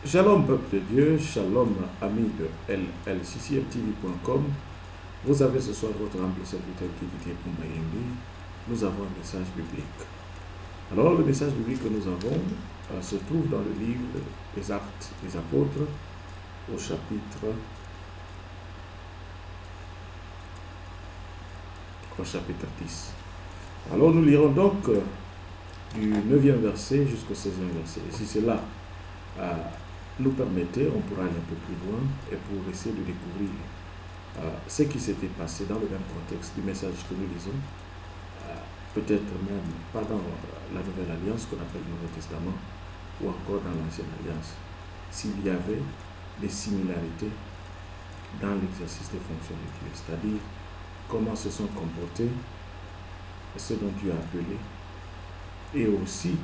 Shalom peuple de Dieu, shalom amis de LLCCMTV.com. Vous avez ce soir votre humble serviteur qui dit pour Mayembi. Nous avons un message biblique. Alors le message biblique que nous avons se trouve dans le livre des Actes des Apôtres au chapitre 10. Alors nous lirons donc du 9e verset jusqu'au 16e verset. Et si cela nous permettait, on pourra aller un peu plus loin et pour essayer de découvrir ce qui s'était passé dans le même contexte du message que nous lisons, peut-être même pas dans la Nouvelle Alliance qu'on appelle le Nouveau Testament ou encore dans l'Ancienne Alliance, s'il y avait des similarités dans l'exercice des fonctions de Dieu, c'est-à-dire comment se sont comportés ceux dont Dieu a appelé et aussi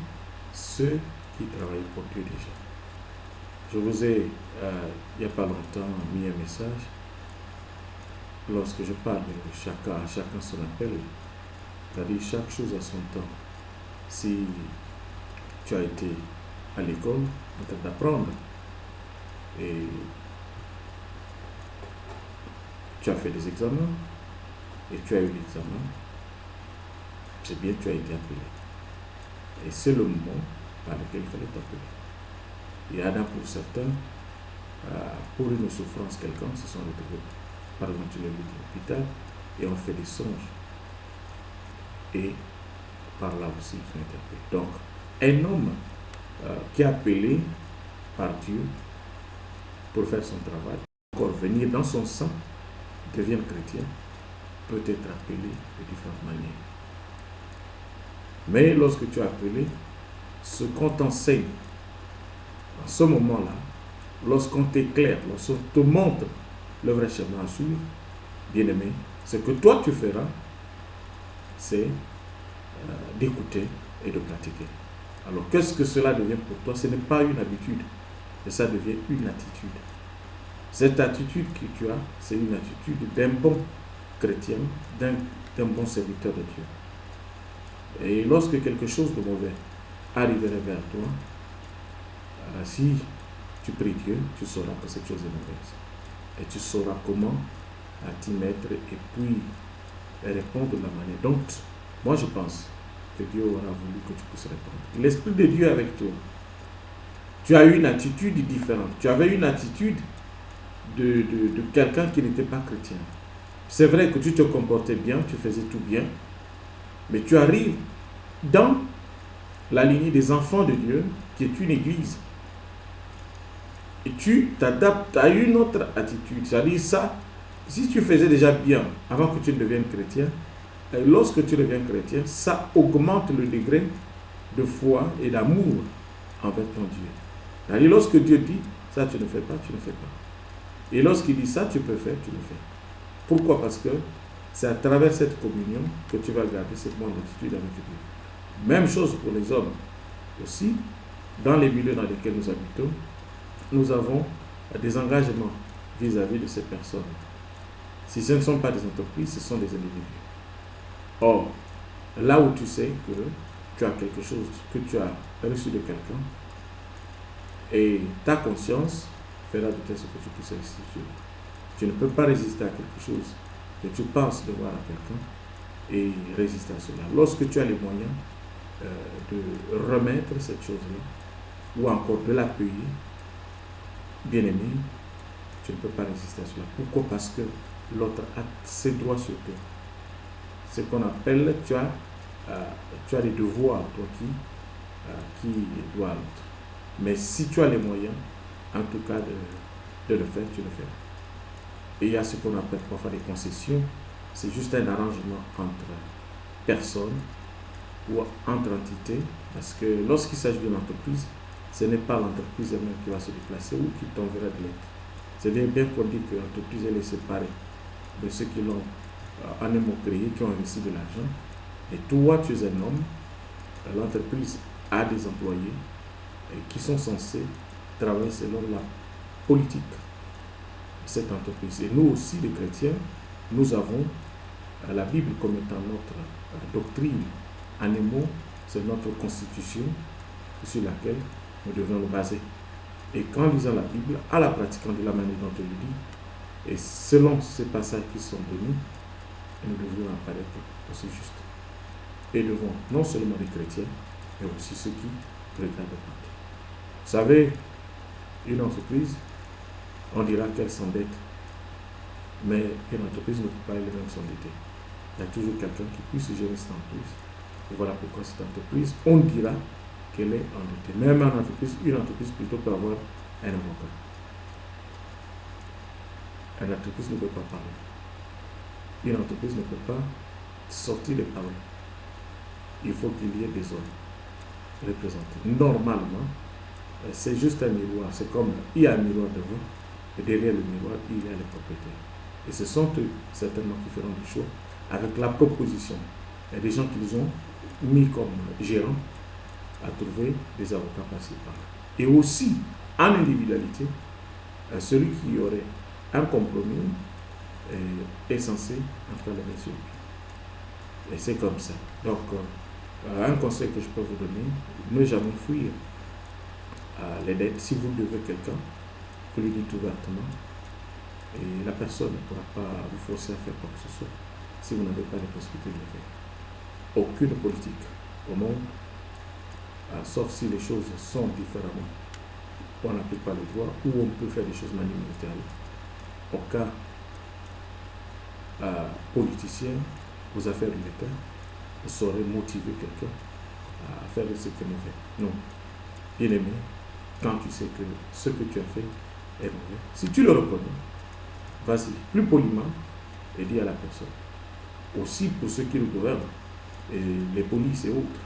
ceux qui travaillent pour Dieu déjà. Je vous ai, il n'y a pas longtemps, mis un message. Lorsque je parle de chacun son appel, c'est-à-dire chaque chose à son temps. Si tu as été à l'école en train d'apprendre et tu as fait des examens et tu as eu l'examen, c'est bien, tu as été appelé. Et c'est le moment par lequel il fallait t'appeler. Il y en a pour certains, pour une souffrance quelconque, se sont retrouvés, par exemple, tu l'as vu à l'hôpital, et on fait des songes. Et par là aussi, ils sont interpellés. Donc, un homme qui est appelé par Dieu pour faire son travail, encore venir dans son sang, devient chrétien, peut être appelé de différentes manières. Mais lorsque tu es appelé, ce qu'on t'enseigne, en ce moment-là, lorsqu'on t'éclaire, lorsqu'on te montre le vrai chemin à suivre, bien aimé, ce que toi tu feras, c'est d'écouter et de pratiquer. Alors qu'est-ce que cela devient pour toi? Ce n'est pas une habitude, mais ça devient une attitude. Cette attitude que tu as, c'est une attitude d'un bon chrétien, d'un bon serviteur de Dieu. Et lorsque quelque chose de mauvais arriverait vers toi, si tu pries Dieu, tu sauras que cette chose est mauvaise. Et tu sauras comment t'y mettre et puis répondre de la manière dont, moi je pense que Dieu aura voulu que tu puisses répondre. L'Esprit de Dieu est avec toi. Tu as eu une attitude différente. Tu avais une attitude de quelqu'un qui n'était pas chrétien. C'est vrai que tu te comportais bien, tu faisais tout bien, mais tu arrives dans la lignée des enfants de Dieu, qui est une église. Et tu t'adaptes à une autre attitude. C'est-à-dire ça, si tu faisais déjà bien avant que tu ne deviennes chrétien, lorsque tu deviens chrétien, ça augmente le degré de foi et d'amour envers ton Dieu. C'est-à-dire lorsque Dieu dit, ça tu ne fais pas, tu ne fais pas. Et lorsqu'il dit ça, tu peux faire, tu le fais. Pourquoi? Parce que c'est à travers cette communion que tu vas garder cette bonne attitude avec Dieu. Même chose pour les hommes aussi, dans les milieux dans lesquels nous habitons, nous avons des engagements vis-à-vis de ces personnes. Si ce ne sont pas des entreprises, ce sont des individus. Or, là où tu sais que tu as quelque chose que tu as reçu de quelqu'un, et ta conscience fera de toi ce que tu puisses restituer. Tu ne peux pas résister à quelque chose que tu penses devoir à quelqu'un et résister à cela. Lorsque tu as les moyens de remettre cette chose-là, ou encore de l'appuyer, bien-aimé, tu ne peux pas résister à cela. Pourquoi? Parce que l'autre a ses droits sur toi. Ce qu'on appelle, tu as des devoirs, toi, qui doivent l'autre. Mais si tu as les moyens, en tout cas, de le faire, tu le fais. Et il y a ce qu'on appelle parfois des concessions. C'est juste un arrangement entre personnes ou entre entités. Parce que lorsqu'il s'agit d'une entreprise, ce n'est pas l'entreprise elle-même qui va se déplacer ou qui t'enverra de l'aide. C'est bien qu'on dit que l'entreprise elle est séparée de ceux qui l'ont en un mot créé, qui ont investi de l'argent. Et toi, tu es un homme. L'entreprise a des employés qui sont censés travailler selon la politique de cette entreprise. Et nous aussi, les chrétiens, nous avons la Bible comme étant notre doctrine. En un mot, c'est notre constitution sur laquelle nous devons nous baser. Et qu'en lisant la Bible, en la pratiquant de la manière dont on le dit, et selon ces passages qui sont donnés, nous devons apparaître aussi juste. Et devant non seulement les chrétiens, mais aussi ceux qui regardent partout. Vous savez, une entreprise, on dira qu'elle s'endette, mais une entreprise ne peut pas elle-même s'endetter. Il y a toujours quelqu'un qui puisse gérer cette entreprise. Et voilà pourquoi cette entreprise, on dira qu'elle est endettée. Même une entreprise plutôt peut avoir un avocat. Une entreprise ne peut pas parler. Une entreprise ne peut pas sortir de parole. Il faut qu'il y ait des hommes représentés. Normalement, c'est juste un miroir. C'est comme il y a un miroir devant, et derrière le miroir, il y a les propriétaires. Et ce sont eux, certainement, qui feront le choix avec la proposition. Il y a des gens qui les ont mis comme gérants à trouver des avocats par-ci par-là. Et aussi, en individualité, celui qui aurait un compromis est censé entrer la main sur lui. Et c'est comme ça. Donc, un conseil que je peux vous donner, ne jamais fuir les dettes. Si vous devez quelqu'un, vous lui dites ouvertement, et la personne ne pourra pas vous forcer à faire quoi que ce soit si vous n'avez pas les possibilités de le faire. Aucune politique au monde, sauf si les choses sont différemment, on n'applique pas le droit, ou on peut faire des choses militaires. Aucun politicien aux affaires de l'État ne saurait motiver quelqu'un à faire ce qu'il a fait. Non. Bien aimé, quand tu sais que ce que tu as fait est mauvais, si tu le reconnais, vas-y, plus poliment, et dis à la personne. Aussi pour ceux qui le gouvernent, et les polices et autres,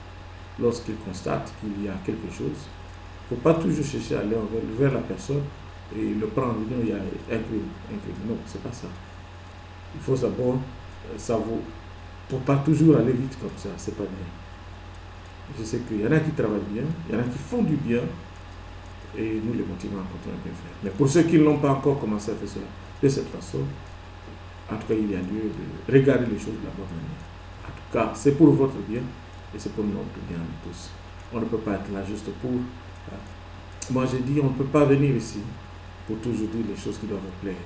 lorsqu'ils constatent qu'il y a quelque chose, il ne faut pas toujours chercher à aller vers la personne et le prendre en disant il y a un crime. Non, c'est pas ça. Il faut d'abord savoir, pour ne pas toujours aller vite comme ça, c'est pas bien. Je sais qu'il y en a qui travaillent bien, il y en a qui font du bien, et nous les motivons à continuer à bien faire. Mais pour ceux qui n'ont pas encore commencé à faire cela de cette façon, en tout cas, il y a lieu de regarder les choses de la bonne manière. En tout cas, c'est pour votre bien et c'est pour notre bien à tous. On ne peut pas être là juste pour... moi, j'ai dit, on ne peut pas venir ici pour toujours dire les choses qui doivent vous plaire.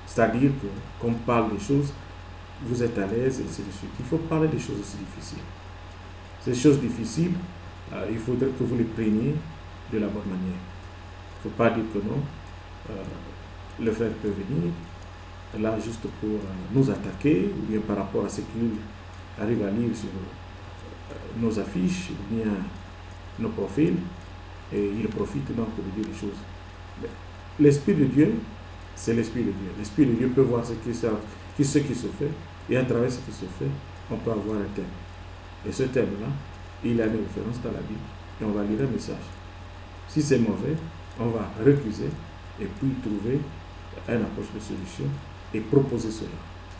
C'est-à-dire que, qu'on parle des choses, vous êtes à l'aise et ainsi de suite. Il faut parler des choses aussi difficiles. Ces choses difficiles, il faudrait que vous les preniez de la bonne manière. Il ne faut pas dire que non. Le frère peut venir là juste pour nous attaquer, ou bien par rapport à ce qu'il arrive à lire sur nos affiches, ou bien nos profils, et il profite donc de dire les choses. L'Esprit de Dieu, c'est l'Esprit de Dieu. L'Esprit de Dieu peut voir ce qui se fait, et à travers ce qui se fait, on peut avoir un thème. Et ce thème-là, il a une référence dans la Bible, et on va lire un message. Si c'est mauvais, on va recuser, et puis trouver une approche de solution, et proposer cela.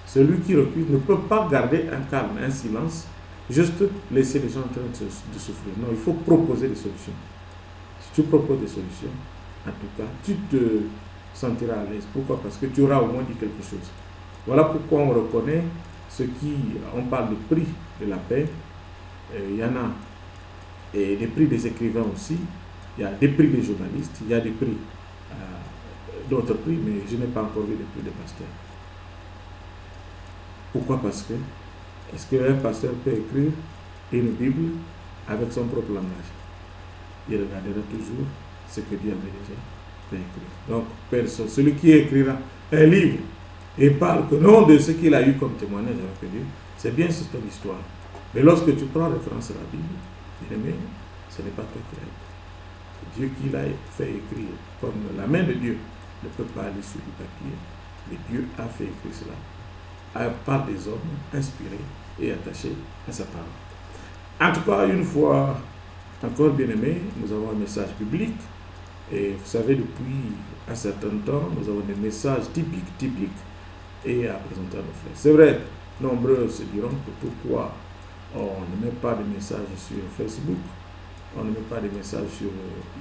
Celui qui recuse ne peut pas garder un calme, un silence, juste laisser les gens en train de souffrir. Non, il faut proposer des solutions. Si tu proposes des solutions, en tout cas, tu te sentiras à l'aise. Pourquoi? Parce que tu auras au moins dit quelque chose. Voilà pourquoi on reconnaît on parle de prix de la paix. Il y en a et des prix des écrivains aussi. Il y a des prix des journalistes, il y a des prix d'autres prix, mais je n'ai pas encore vu les prix des pasteurs. Pourquoi? Parce que est-ce qu'un pasteur peut écrire une Bible avec son propre langage? Il regardera toujours ce que Dieu avait déjà écrit. Donc, personne, celui qui écrira un livre et parle que non de ce qu'il a eu comme témoignage avec Dieu, c'est bien c'est ton histoire. Mais lorsque tu prends référence à la Bible, bien aimé, ce n'est pas toi qui l'as écrit. C'est Dieu qui l'a fait écrire. Comme la main de Dieu ne peut pas aller sur du papier, mais Dieu a fait écrire cela par des hommes inspirés et attachés à sa parole. En tout cas, une fois encore, bien aimé, nous avons un message biblique. Et vous savez, depuis un certain temps, nous avons des messages typiques et à présenter à nos frères. C'est vrai, nombreux se diront que pourquoi on ne met pas de messages sur Facebook, on ne met pas de messages sur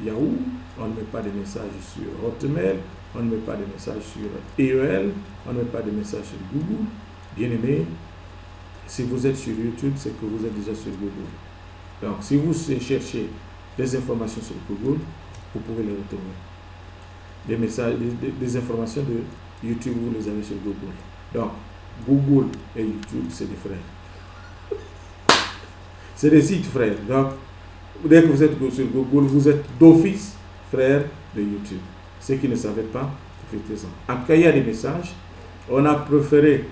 Yahoo, on ne met pas de messages sur Hotmail, on ne met pas de messages sur EEL, on ne met pas de messages sur Google. Bien aimé, si vous êtes sur YouTube, c'est que vous êtes déjà sur Google. Donc, si vous cherchez des informations sur Google, vous pouvez les retrouver. des messages, des informations de YouTube, vous les avez sur Google. Donc, Google et YouTube, c'est des frères. C'est des sites frères. Donc, dès que vous êtes sur Google, vous êtes d'office frère de YouTube. Ceux qui ne savaient pas, faites-en. En tout cas, il y a des messages. On a préféré,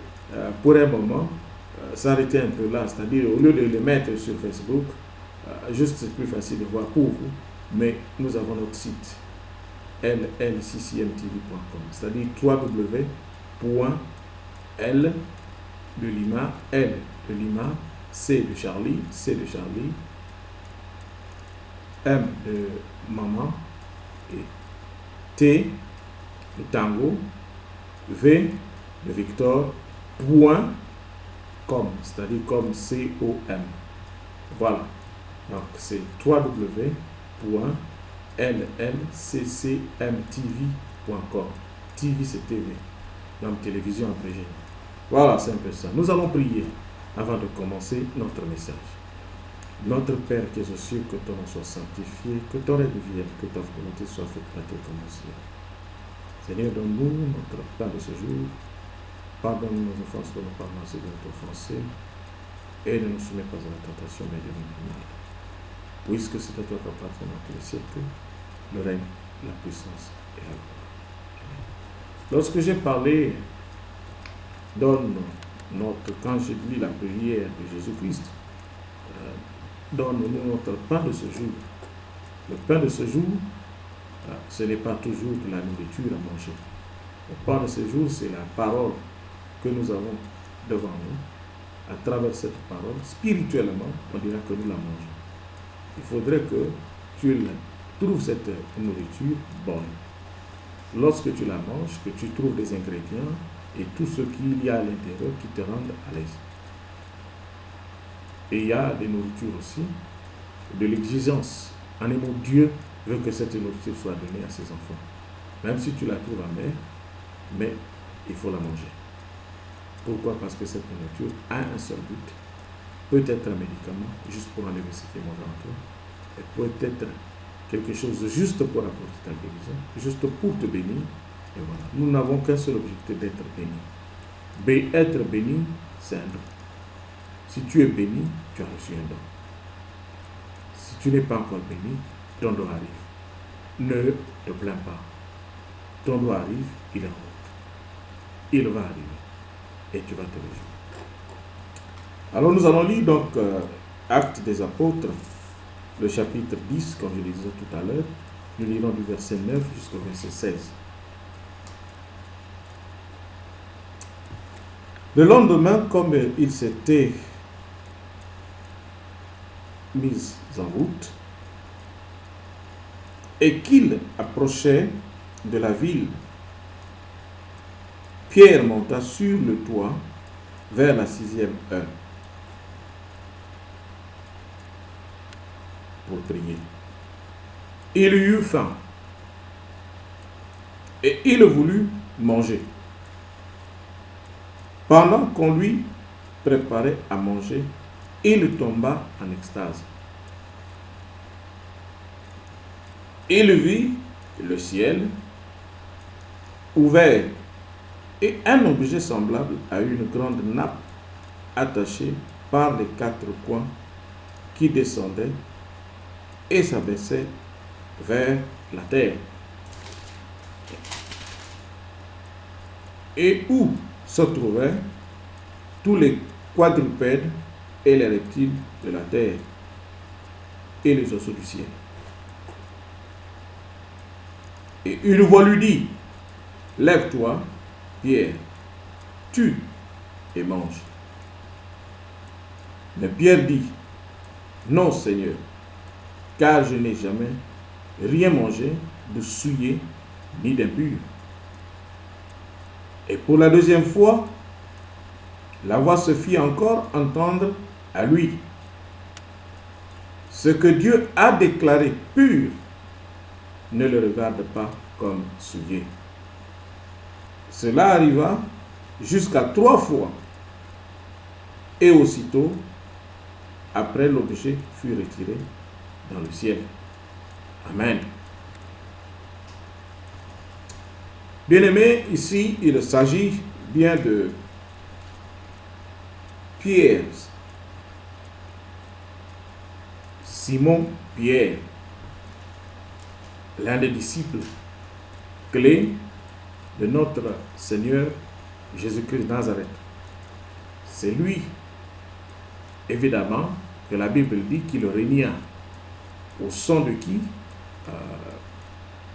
pour un moment, s'arrêter un peu là. C'est-à-dire, au lieu de les mettre sur Facebook, juste c'est plus facile de voir pour vous. Mais nous avons notre site llccmtv.com, c'est-à-dire www.l de Lima, L de Lima, C de Charlie, M de maman, et T de tango, V de Victor, point com, c'est-à-dire comme C-O-M. Voilà. Donc c'est www.llccmtv.com. TV c'est TV. Donc télévision abrégée. Voilà, c'est un peu ça. Nous allons prier avant de commencer notre message. Notre Père qui es aux cieux, que ton nom soit sanctifié, que ton règne vienne, que ta volonté soit faite par terre comme au ciel. Seigneur, donne-nous notre pain de ce jour. Pardonne nos offenses comme nous pardonnons ceux qui nous ont offensés. Et ne nous soumets pas à la tentation, mais de nous du mal. Puisque c'est à toi qu'appartient dans tous les siècles, le règne, la puissance et la gloire. Lorsque j'ai parlé, quand j'ai lu la prière de Jésus-Christ, donne-nous notre pain de ce jour. Le pain de ce jour, ce n'est pas toujours de la nourriture à manger. Le pain de ce jour, c'est la parole que nous avons devant nous. À travers cette parole, spirituellement, on dira que nous la mangeons. Il faudrait que tu trouves cette nourriture bonne. Lorsque tu la manges, que tu trouves des ingrédients et tout ce qu'il y a à l'intérieur qui te rendent à l'aise. Et il y a des nourritures aussi, de l'exigence. En un mot, Dieu veut que cette nourriture soit donnée à ses enfants. Même si tu la trouves amère, mais il faut la manger. Pourquoi? Parce que cette nourriture a un seul but. Peut-être un médicament, juste pour enlever ce qui est mauvais en toi. Et peut-être quelque chose juste pour apporter ta guérison, juste pour te bénir. Et voilà. Nous n'avons qu'un seul objectif, d'être béni. Être béni, c'est un don. Si tu es béni, tu as reçu un don. Si tu n'es pas encore béni, ton don arrive. Ne te plains pas. Ton don arrive, il est en route. Il va arriver. Et tu vas te réjouir. Alors nous allons lire donc Actes des Apôtres, le chapitre 10, comme je le disais tout à l'heure. Nous lirons du verset 9 jusqu'au verset 16. Le lendemain, comme il s'était mis en route et qu'il approchait de la ville, Pierre monta sur le toit vers la 6e heure pour prier. Il eut faim et il voulut manger. Pendant qu'on lui préparait à manger, il tomba en extase. Il vit le ciel ouvert et un objet semblable à une grande nappe attachée par les 4 coins qui descendait et s'abaissait vers la terre. Et où se trouvaient tous les quadrupèdes et les reptiles de la terre et les oiseaux du ciel. Et une voix lui dit, lève-toi, Pierre, tue et mange. Mais Pierre dit, non Seigneur, car je n'ai jamais rien mangé de souillé ni d'impur. Et pour la 2e fois, la voix se fit encore entendre à lui. Ce que Dieu a déclaré pur, ne le regarde pas comme souillé. Cela arriva jusqu'à 3 fois. Et aussitôt, après l'objet fut retiré dans le ciel. Amen. Bien-aimés, ici, il s'agit bien de Pierre, Simon Pierre, l'un des disciples clés de notre Seigneur Jésus-Christ de Nazareth. C'est lui, évidemment, que la Bible dit qu'il régna au son de qui?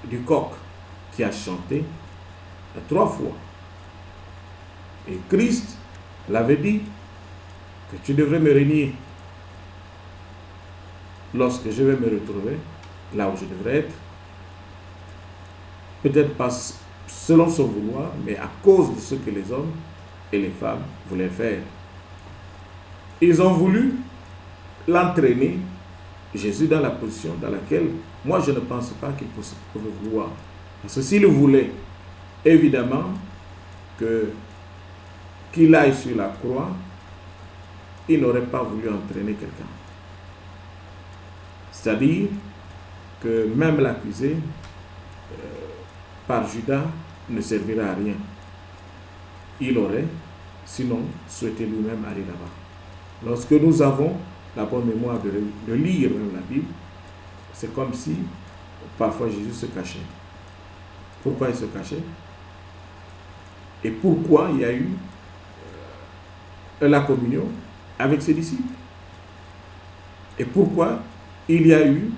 Du coq qui a chanté 3 fois. Et Christ l'avait dit que tu devrais me régner lorsque je vais me retrouver là où je devrais être. Peut-être pas selon son vouloir, mais à cause de ce que les hommes et les femmes voulaient faire. Ils ont voulu l'entraîner, Jésus, dans la position dans laquelle moi je ne pense pas qu'il pouvait vouloir. Parce que s'il voulait, évidemment, qu'il aille sur la croix, il n'aurait pas voulu entraîner quelqu'un. C'est-à-dire que même l'accusé par Judas ne servira à rien. Il aurait, sinon, souhaité lui-même aller là-bas. Lorsque nous avons la bonne mémoire de lire même la Bible, c'est comme si parfois Jésus se cachait. Pourquoi il se cachait? Et pourquoi il y a eu la communion avec ses disciples? Et pourquoi il y a eu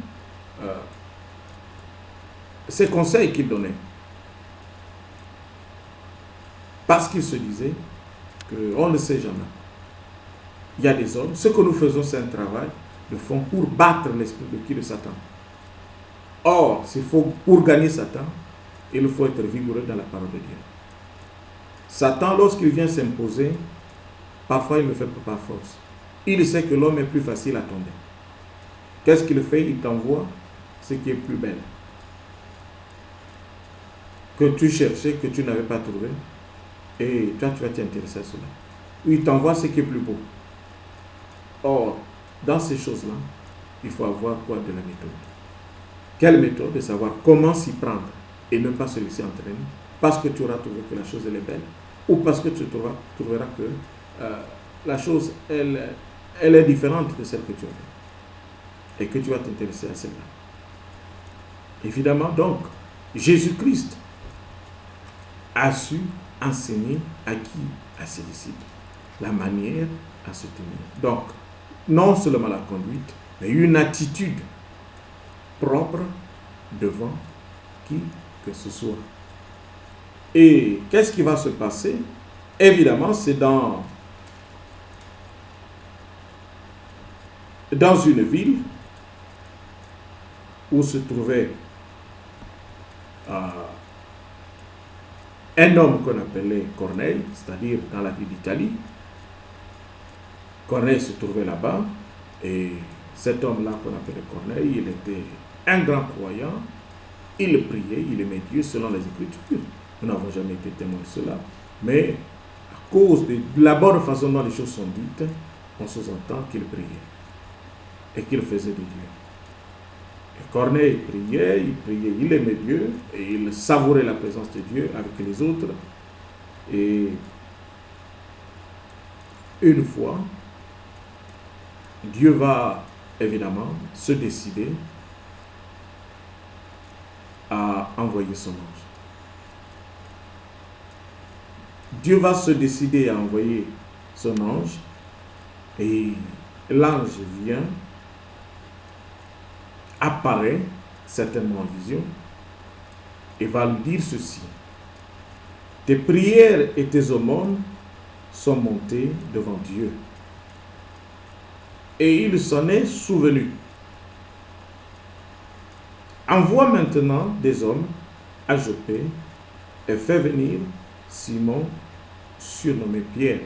ces conseils qu'il donnait? Parce qu'il se disait qu'on ne sait jamais. Il y a des hommes, ce que nous faisons, c'est un travail de fond pour battre l'esprit de qui? De Satan. Or, pour gagner Satan, il faut être vigoureux dans la parole de Dieu. Satan, lorsqu'il vient s'imposer, parfois il ne le fait pas par force. Il sait que l'homme est plus facile à tomber. Qu'est-ce qu'il fait? Il t'envoie ce qui est plus belle, que tu cherchais, que tu n'avais pas trouvé, et toi tu vas t'intéresser à cela. Il t'envoie ce qui est plus beau. Or, dans ces choses-là, il faut avoir quoi? De la méthode. Quelle méthode? De savoir comment s'y prendre et ne pas se laisser entraîner parce que tu auras trouvé que la chose elle est belle ou parce que tu trouveras que la chose elle est différente de celle que tu as et que tu vas t'intéresser à celle-là. Évidemment, donc, Jésus-Christ a su enseigner à qui? À ses disciples. La manière à se tenir. Donc, non seulement la conduite, mais une attitude propre devant qui que ce soit. Et qu'est-ce qui va se passer? Évidemment, c'est dans une ville où se trouvait un homme qu'on appelait Corneille, c'est-à-dire dans la ville d'Italie. Corneille se trouvait là-bas, et cet homme-là qu'on appelait Corneille, il était un grand croyant, il priait, il aimait Dieu selon les Écritures. Nous n'avons jamais été témoins de cela, mais à cause de la bonne façon dont les choses sont dites, on sous-entend qu'il priait et qu'il faisait de Dieu. Et Corneille priait, il aimait Dieu et il savourait la présence de Dieu avec les autres. Et une fois, Dieu va évidemment se décider à envoyer son ange. Dieu va se décider à envoyer son ange et l'ange vient, apparaît certainement en vision et va lui dire ceci: tes prières et tes aumônes sont montées devant Dieu. Et il s'en est souvenu. Envoie maintenant des hommes à Joppé et fais venir Simon, surnommé Pierre.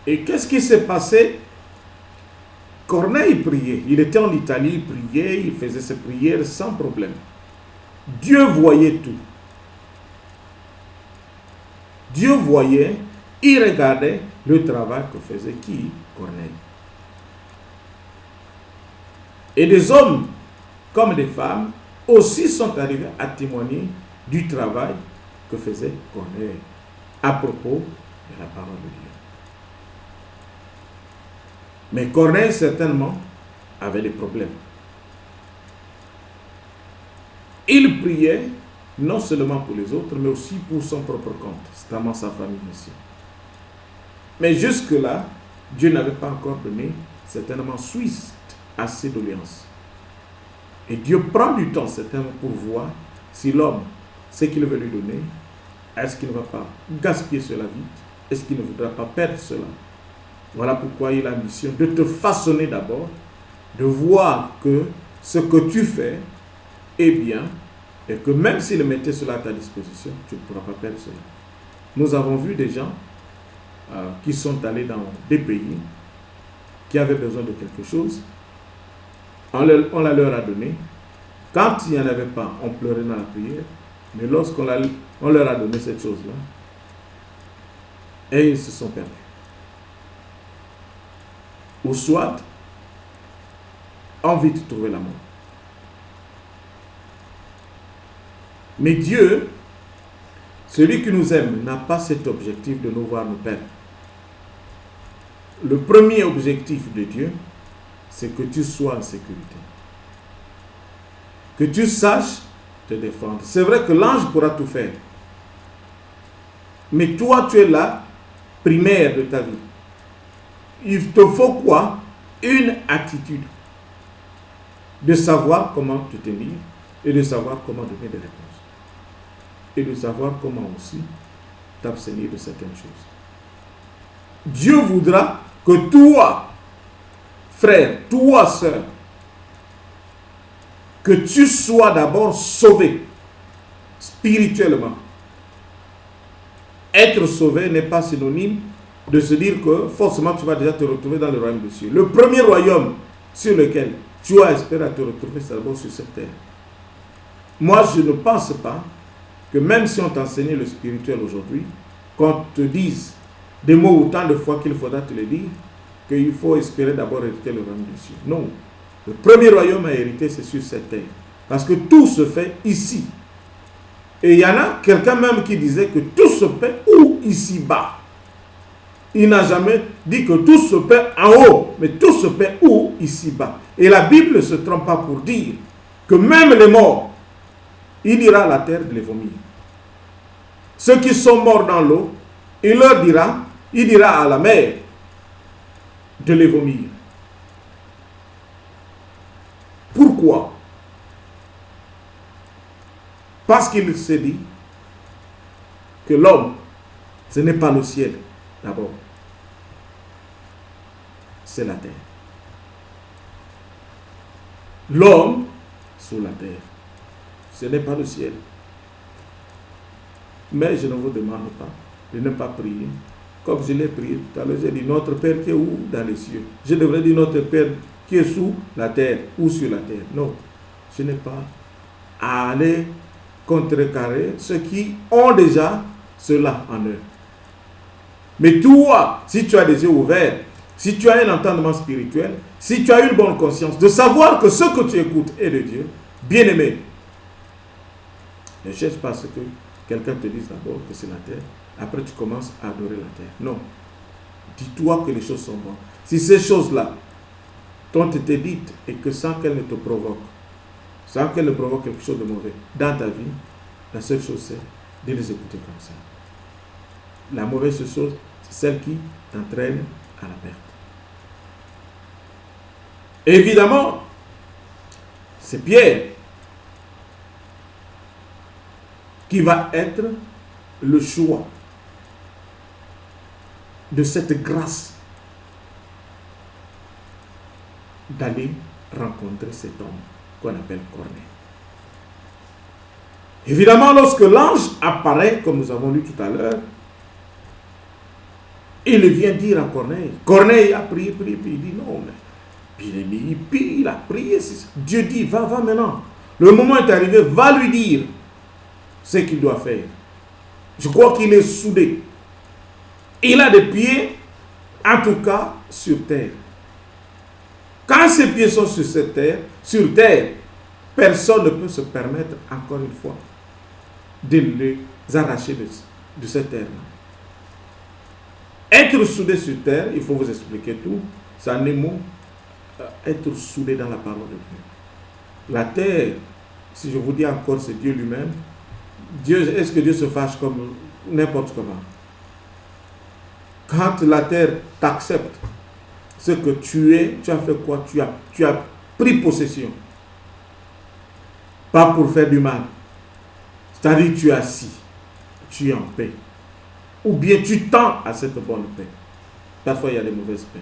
Et qu'est-ce qui s'est passé? Corneille priait. Il était en Italie, il priait, il faisait ses prières sans problème. Dieu voyait tout. Dieu voyait, il regardait le travail que faisait qui? Corneille. Et des hommes comme des femmes aussi sont arrivés à témoigner du travail que faisait Corneille à propos de la parole de Dieu. Mais Corneille, certainement, avait des problèmes. Il priait non seulement pour les autres, mais aussi pour son propre compte, notamment sa famille aussi. Mais jusque-là, Dieu n'avait pas encore donné certainement suite à ses doléances. Et Dieu prend du temps certainement pour voir si l'homme, ce qu'il veut lui donner, est-ce qu'il ne va pas gaspiller cela vite? Est-ce qu'il ne voudra pas perdre cela? Voilà pourquoi il a la mission de te façonner d'abord, de voir que ce que tu fais est bien, et que même s'il mettait cela à ta disposition, tu ne pourras pas perdre cela. Nous avons vu des gens qui sont allés dans des pays qui avaient besoin de quelque chose. On la leur a donné. Quand il n'y en avait pas, on pleurait dans la prière. Mais lorsqu'on leur a donné cette chose-là, et ils se sont perdus. Ou soit, envie de trouver la mort. Mais Dieu, celui qui nous aime, n'a pas cet objectif de nous voir nous perdre. Le premier objectif de Dieu, c'est que tu sois en sécurité. Que tu saches te défendre. C'est vrai que l'ange pourra tout faire. Mais toi, tu es là, primaire de ta vie. Il te faut quoi? Une attitude. De savoir comment te tenir et de savoir comment donner des réponses. Et de savoir comment aussi t'abstenir de certaines choses. Dieu voudra que toi, frère, toi, sœur, que tu sois d'abord sauvé spirituellement. Être sauvé n'est pas synonyme de se dire que forcément tu vas déjà te retrouver dans le royaume des cieux. Le premier royaume sur lequel tu as espéré te retrouver, c'est d'abord sur cette terre. Moi, je ne pense pas que même si on t'enseignait le spirituel aujourd'hui, qu'on te dise des mots autant de fois qu'il faudra te le dire, qu'il faut espérer d'abord hériter le royaume des cieux. Non. Le premier royaume à hériter, c'est sur cette terre. Parce que tout se fait ici. Et il y en a quelqu'un même qui disait que tout se fait où ici-bas. Il n'a jamais dit que tout se fait en haut, mais tout se fait où ici-bas. Et la Bible ne se trompe pas pour dire que même les morts, il dira à la terre de les vomir. Ceux qui sont morts dans l'eau, il dira à la mer de les vomir. Pourquoi? Parce qu'il s'est dit que l'homme, ce n'est pas le ciel d'abord, c'est la terre. L'homme sous la terre, ce n'est pas le ciel. Mais je ne vous demande pas de ne pas prier. Comme je l'ai prié tout à l'heure, j'ai dit notre Père qui est où? Dans les cieux. Je devrais dire notre Père qui est sous la terre ou sur la terre. Non, ce n'est pas à aller contrecarrer ceux qui ont déjà cela en eux. Mais toi, si tu as des yeux ouverts, si tu as un entendement spirituel, si tu as une bonne conscience de savoir que ce que tu écoutes est de Dieu, bien-aimé, ne cherche pas ce que quelqu'un te dise d'abord que c'est la terre. Après, tu commences à adorer la terre. Non. Dis-toi que les choses sont bonnes. Si ces choses-là t'ont été dites et que sans qu'elles ne te provoquent, sans qu'elles ne provoquent quelque chose de mauvais dans ta vie, la seule chose c'est de les écouter comme ça. La mauvaise chose, c'est celle qui t'entraîne à la perte. Évidemment, c'est Pierre qui va être le choix de cette grâce d'aller rencontrer cet homme qu'on appelle Corneille. Évidemment, lorsque l'ange apparaît, comme nous avons lu tout à l'heure, il vient dire à Corneille. Corneille a prié, puis il dit non, mais il a prié. Dieu dit, va maintenant. Le moment est arrivé, va lui dire ce qu'il doit faire. Je crois qu'il est soudé. Il a des pieds, en tout cas, sur terre. Quand ses pieds sont sur cette terre, personne ne peut se permettre, encore une fois, de les arracher de cette terre-là. Être soudé sur terre, il faut vous expliquer tout, c'est un mot, être soudé dans la parole de Dieu. La terre, si je vous dis encore, c'est Dieu lui-même. Dieu, est-ce que Dieu se fâche comme n'importe comment? Quand la terre t'accepte ce que tu es, tu as fait quoi? Tu as pris possession. Pas pour faire du mal. C'est-à-dire tu es assis, tu es en paix. Ou bien tu tends à cette bonne paix. Parfois il y a des mauvaises paix.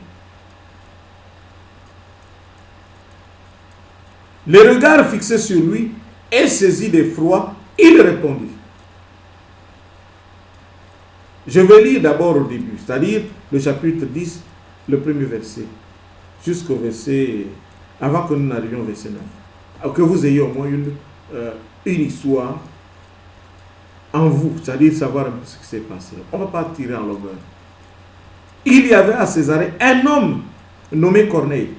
Les regards fixés sur lui et saisi d'effroi, il répondit. Je vais lire d'abord au début, c'est-à-dire le chapitre 10, le premier verset, jusqu'au verset, avant que nous n'arrivions au verset 9. Que vous ayez au moins une histoire en vous, c'est-à-dire savoir un peu ce qui s'est passé. On ne va pas tirer en longueur. Il y avait à Césarée un homme nommé Corneille,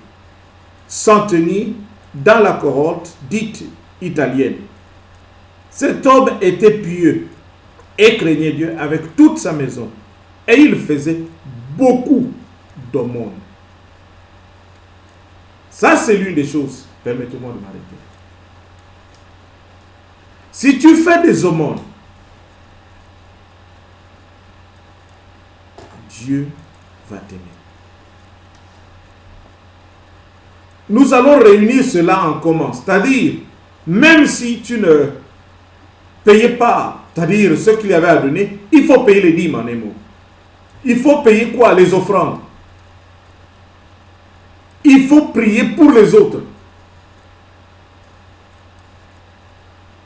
centenier dans la cohorte dite italienne. Cet homme était pieux et craignait Dieu avec toute sa maison. Et il faisait beaucoup d'aumônes. Ça, c'est l'une des choses. Permettez-moi de m'arrêter. Si tu fais des aumônes, Dieu va t'aimer. Nous allons réunir cela en commun. C'est-à-dire, même si tu ne payais pas, c'est-à-dire ce qu'il y avait à donner, il faut payer les dîmes en un mot. Il faut payer quoi? Les offrandes. Il faut prier pour les autres.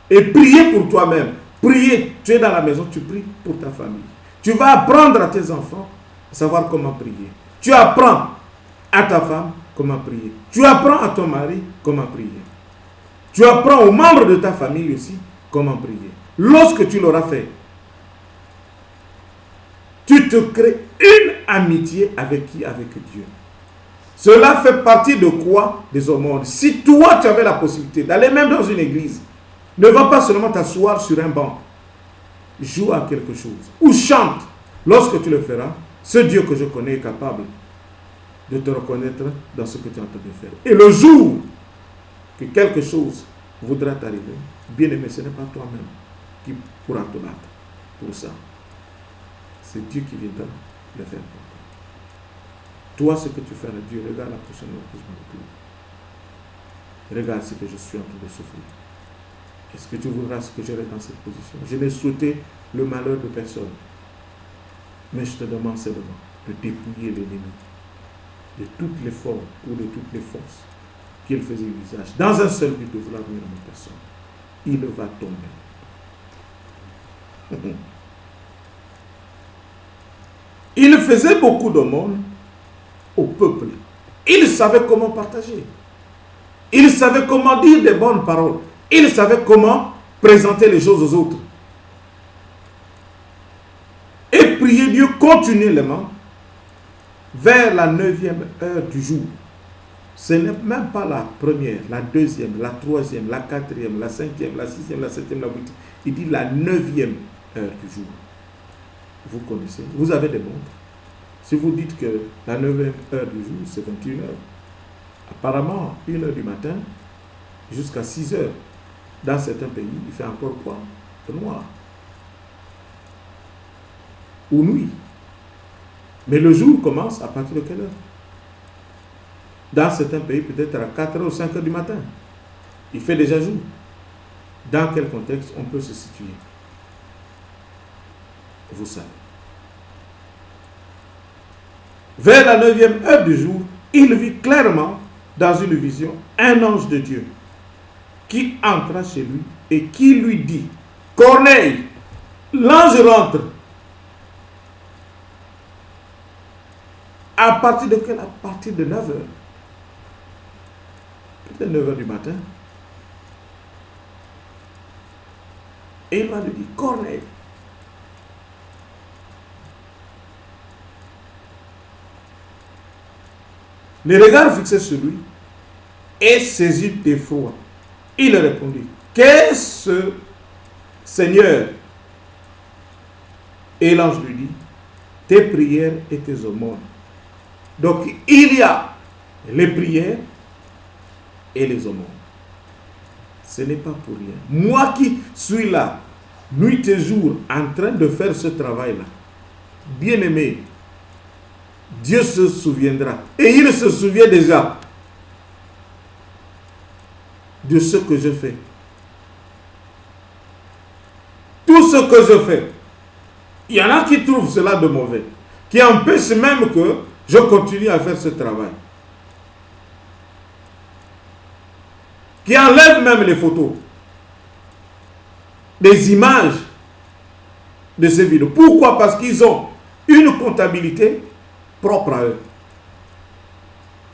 Et prier pour toi-même. Prier, tu es dans la maison, tu pries pour ta famille. Tu vas apprendre à tes enfants à savoir comment prier. Tu apprends à ta femme comment prier. Tu apprends à ton mari comment prier. Tu apprends aux membres de ta famille aussi comment prier. Lorsque tu l'auras fait, tu te crées une amitié avec qui? Avec Dieu. Cela fait partie de quoi? Des aumônes. Si toi, tu avais la possibilité d'aller même dans une église, ne va pas seulement t'asseoir sur un banc. Joue à quelque chose. Ou chante. Lorsque tu le feras, ce Dieu que je connais est capable de te reconnaître dans ce que tu es en train de faire. Et le jour que quelque chose voudra t'arriver, bien aimé, ce n'est pas toi-même qui pourra te battre pour ça. C'est Dieu qui viendra le faire pour toi. Toi, ce que tu feras, Dieu, regarde la prochaine fois que je me retrouve. Regarde ce que je suis en train de souffrir. Est-ce que tu voudras ce que j'aurai dans cette position? Je n'ai souhaité le malheur de personne. Mais je te demande seulement de dépouiller l'ennemi de toutes les formes ou de toutes les forces qu'il faisait usage, dans un seul but de vouloir nuire à ma personne. Il va tomber. Il faisait beaucoup d'aumônes au peuple. Il savait comment partager. Il savait comment dire des bonnes paroles. Il savait comment présenter les choses aux autres. Et prier Dieu continuellement vers la 9e heure du jour. Ce n'est même pas la première, la deuxième, la troisième, la quatrième, la cinquième, la sixième, la septième, la huitième. Il dit la 9e heure du jour. Vous connaissez, vous avez des montres. Si vous dites que la 9e heure du jour, c'est 21 heures, apparemment, 1 heure du matin jusqu'à 6 heures, dans certains pays, il fait encore quoi? Noir. Ou nuit. Mais le jour commence à partir de quelle heure? Dans certains pays, peut-être à 4 heures ou 5 heures du matin. Il fait déjà jour. Dans quel contexte on peut se situer? Vous savez. Vers la 9e heure du jour, il vit clairement dans une vision un ange de Dieu qui entra chez lui et qui lui dit: Corneille. L'ange rentre. À partir de quelle? À partir de 9 heures. Peut-être 9 heures du matin. Et il va lui dire: Corneille. Les regards fixés sur lui et saisi d'effroi, il répondit: Qu'est-ce Seigneur, et l'ange lui dit, tes prières et tes aumônes. Donc il y a les prières et les aumônes. Ce n'est pas pour rien. Moi qui suis là, nuit et jour, en train de faire ce travail-là, bien-aimé, Dieu se souviendra. Et il se souvient déjà de ce que je fais. Tout ce que je fais. Il y en a qui trouvent cela de mauvais, qui empêchent même que je continue à faire ce travail. Qui enlèvent même les photos, des images de ces vidéos. Pourquoi? Parce qu'ils ont une comptabilité propre à eux.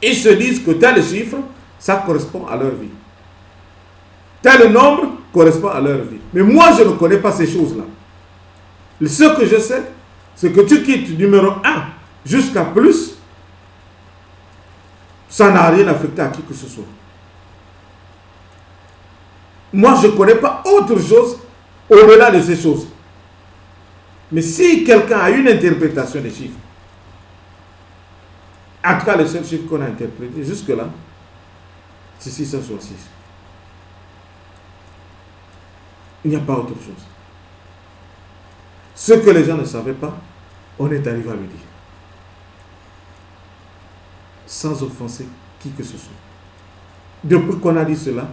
Ils se disent que tel chiffre, ça correspond à leur vie. Tel nombre correspond à leur vie. Mais moi, je ne connais pas ces choses-là. Ce que je sais, c'est que tu quittes numéro 1 jusqu'à plus, ça n'a rien affecté à qui que ce soit. Moi, je ne connais pas autre chose au-delà de ces choses. Mais si quelqu'un a une interprétation des chiffres, en tout cas, les seuls chiffres qu'on a interprétés jusque-là, c'est 666. Il n'y a pas autre chose. Ce que les gens ne savaient pas, on est arrivé à le dire. Sans offenser qui que ce soit. Depuis qu'on a dit cela,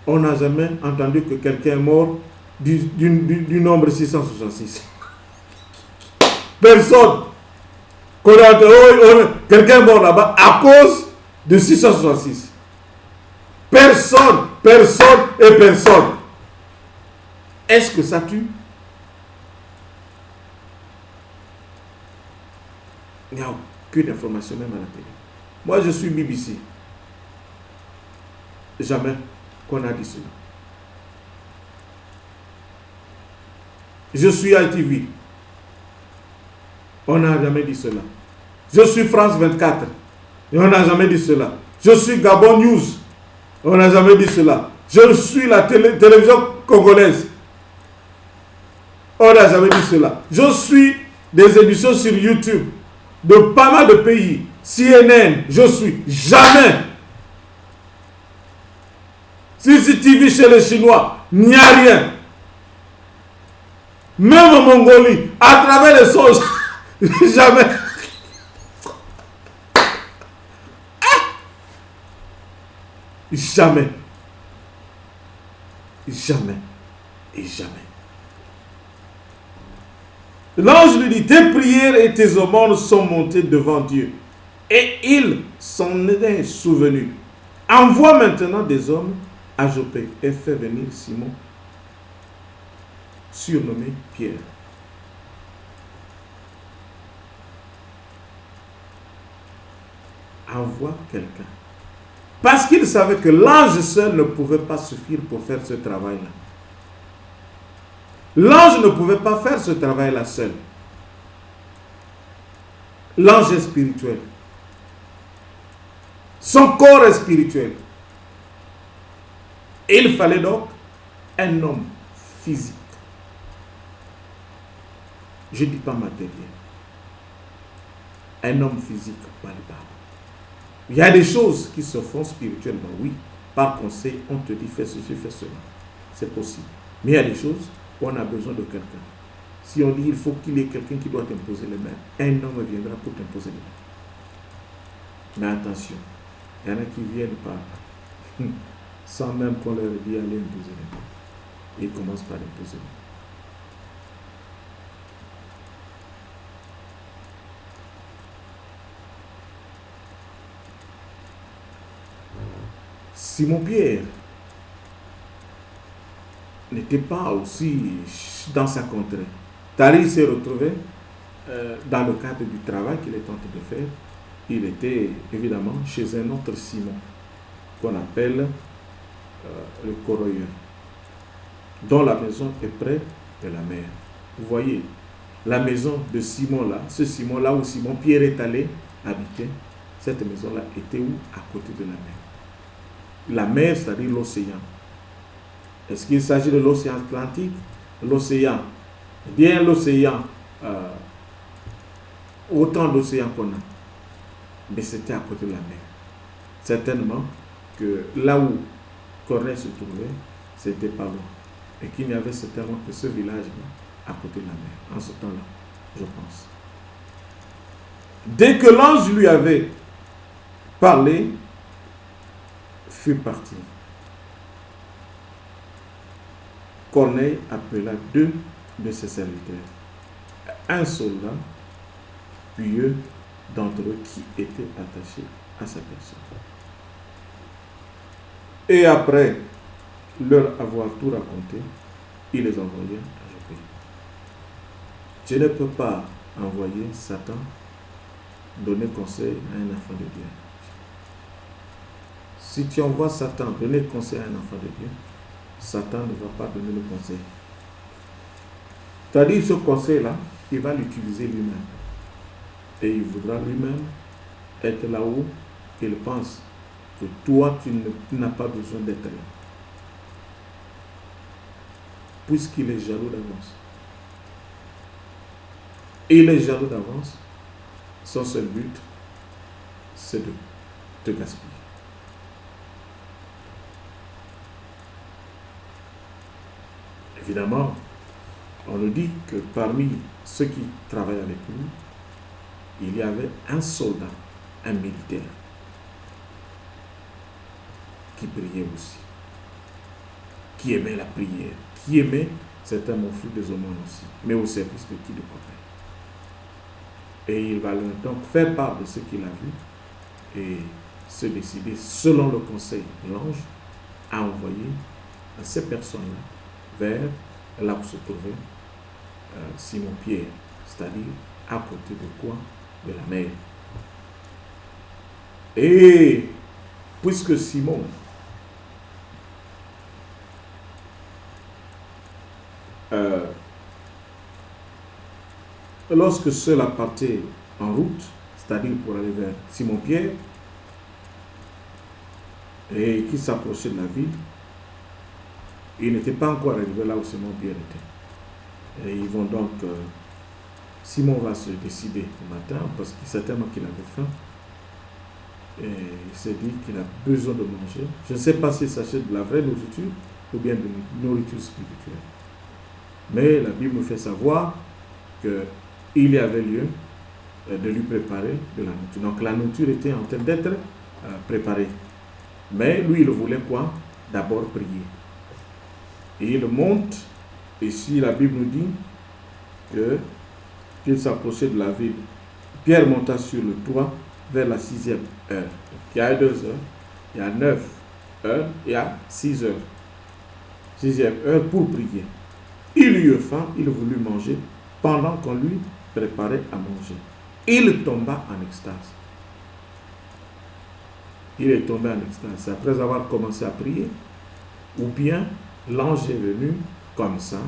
on n'a jamais entendu que quelqu'un est mort du nombre 666. Personne. Quelqu'un est mort là-bas à cause de 666. Personne, personne et personne. Est-ce que ça tue? Il n'y a aucune information même à la télé. Moi, je suis BBC. Jamais qu'on a dit cela. Je suis ITV. On n'a jamais dit cela. Je suis France 24. Et on n'a jamais dit cela. Je suis Gabon News. On n'a jamais dit cela. Je suis la télévision congolaise. On n'a jamais dit cela. Je suis des émissions sur YouTube de pas mal de pays. CNN, je suis. Jamais. CCTV chez les Chinois, il n'y a rien. Même en Mongolie, à travers les songes, jamais. Jamais. Jamais. Et jamais. L'ange lui dit, tes prières et tes aumônes sont montées devant Dieu. Et il s'en est souvenu. Envoie maintenant des hommes à Joppé et fais venir Simon, surnommé Pierre. Envoie quelqu'un. Parce qu'il savait que l'ange seul ne pouvait pas suffire pour faire ce travail-là. L'ange ne pouvait pas faire ce travail-là seul. L'ange est spirituel. Son corps est spirituel. Il fallait donc un homme physique. Je ne dis pas matériel. Un homme physique palpable. Il y a des choses qui se font spirituellement, oui. Par conseil, on te dit fais ceci, fais cela. C'est possible. Mais il y a des choses où on a besoin de quelqu'un. Si on dit il faut qu'il y ait quelqu'un qui doit t'imposer les mains, un homme viendra pour t'imposer les mains. Mais attention, il y en a qui viennent par sans même qu'on leur dise allez imposer les mains. Ils commencent par imposer les mains. Simon-Pierre n'était pas aussi dans sa contrée. Tari s'est retrouvé dans le cadre du travail qu'il est en train de faire. Il était évidemment chez un autre Simon qu'on appelle le corroyeur, dont la maison est près de la mer. Vous voyez, la maison de Simon-là, ce Simon-là où Simon-Pierre est allé habiter, cette maison-là était où? À côté de la mer. La mer, c'est-à-dire l'océan. Est-ce qu'il s'agit de l'océan Atlantique l'océan, bien l'océan, autant d'océans qu'on a, mais c'était à côté de la mer. Certainement que là où Corneille se trouvait, c'était pas loin. Et qu'il n'y avait certainement que ce village-là à côté de la mer, en ce temps-là, je pense. Dès que l'ange lui avait parlé, fut parti. Corneille appela 2 de ses serviteurs, un soldat, pieux d'entre eux qui étaient attachés à sa personne. Et après leur avoir tout raconté, il les envoya à Joppé. Tu ne peux pas envoyer Satan donner conseil à un enfant de Dieu. Si tu envoies Satan donner conseil à un enfant de Dieu, Satan ne va pas donner le conseil. C'est-à-dire ce conseil-là, il va l'utiliser lui-même. Et il voudra lui-même être là où il pense que toi, tu n'as pas besoin d'être là. Puisqu'il est jaloux d'avance. Et il est jaloux d'avance. Son seul but, c'est de te gaspiller. Évidemment, on nous dit que parmi ceux qui travaillaient avec lui, il y avait un soldat, un militaire, qui priait aussi, qui aimait la prière, qui aimait certains offrir des aumônes aussi, mais au service de qui? De Corneille. Et il va donc faire part de ce qu'il a vu et se décider, selon le conseil de l'ange, à envoyer ces personnes-là vers là où se trouvait Simon-Pierre, c'est-à-dire à côté de quoi? De la mer. Et puisque Simon lorsque ceux-là partaient en route, c'est-à-dire pour aller vers Simon-Pierre, et qui s'approchait de la ville, ils n'étaient pas encore arrivés là où Simon-Pierre était. Et ils vont donc, Simon va se décider le matin, parce qu'il certainement qu'il avait faim, et il s'est dit qu'il a besoin de manger. Je ne sais pas s'il s'agit de la vraie nourriture ou bien de nourriture spirituelle. Mais la Bible nous fait savoir qu'il y avait lieu de lui préparer de la nourriture. Donc la nourriture était en train d'être préparée. Mais lui, il voulait quoi? D'abord prier. Et il monte, ici la Bible nous dit qu'il s'approchait de la ville. Pierre monta sur le toit vers la 6e heure. Donc, il y a 2 heures, il y a 9 heures, il y a 6 heures. 6e heure pour prier. Il eut faim, il voulut manger pendant qu'on lui préparait à manger. Il tomba en extase. Il est tombé en extase après avoir commencé à prier, ou bien l'ange est venu comme ça,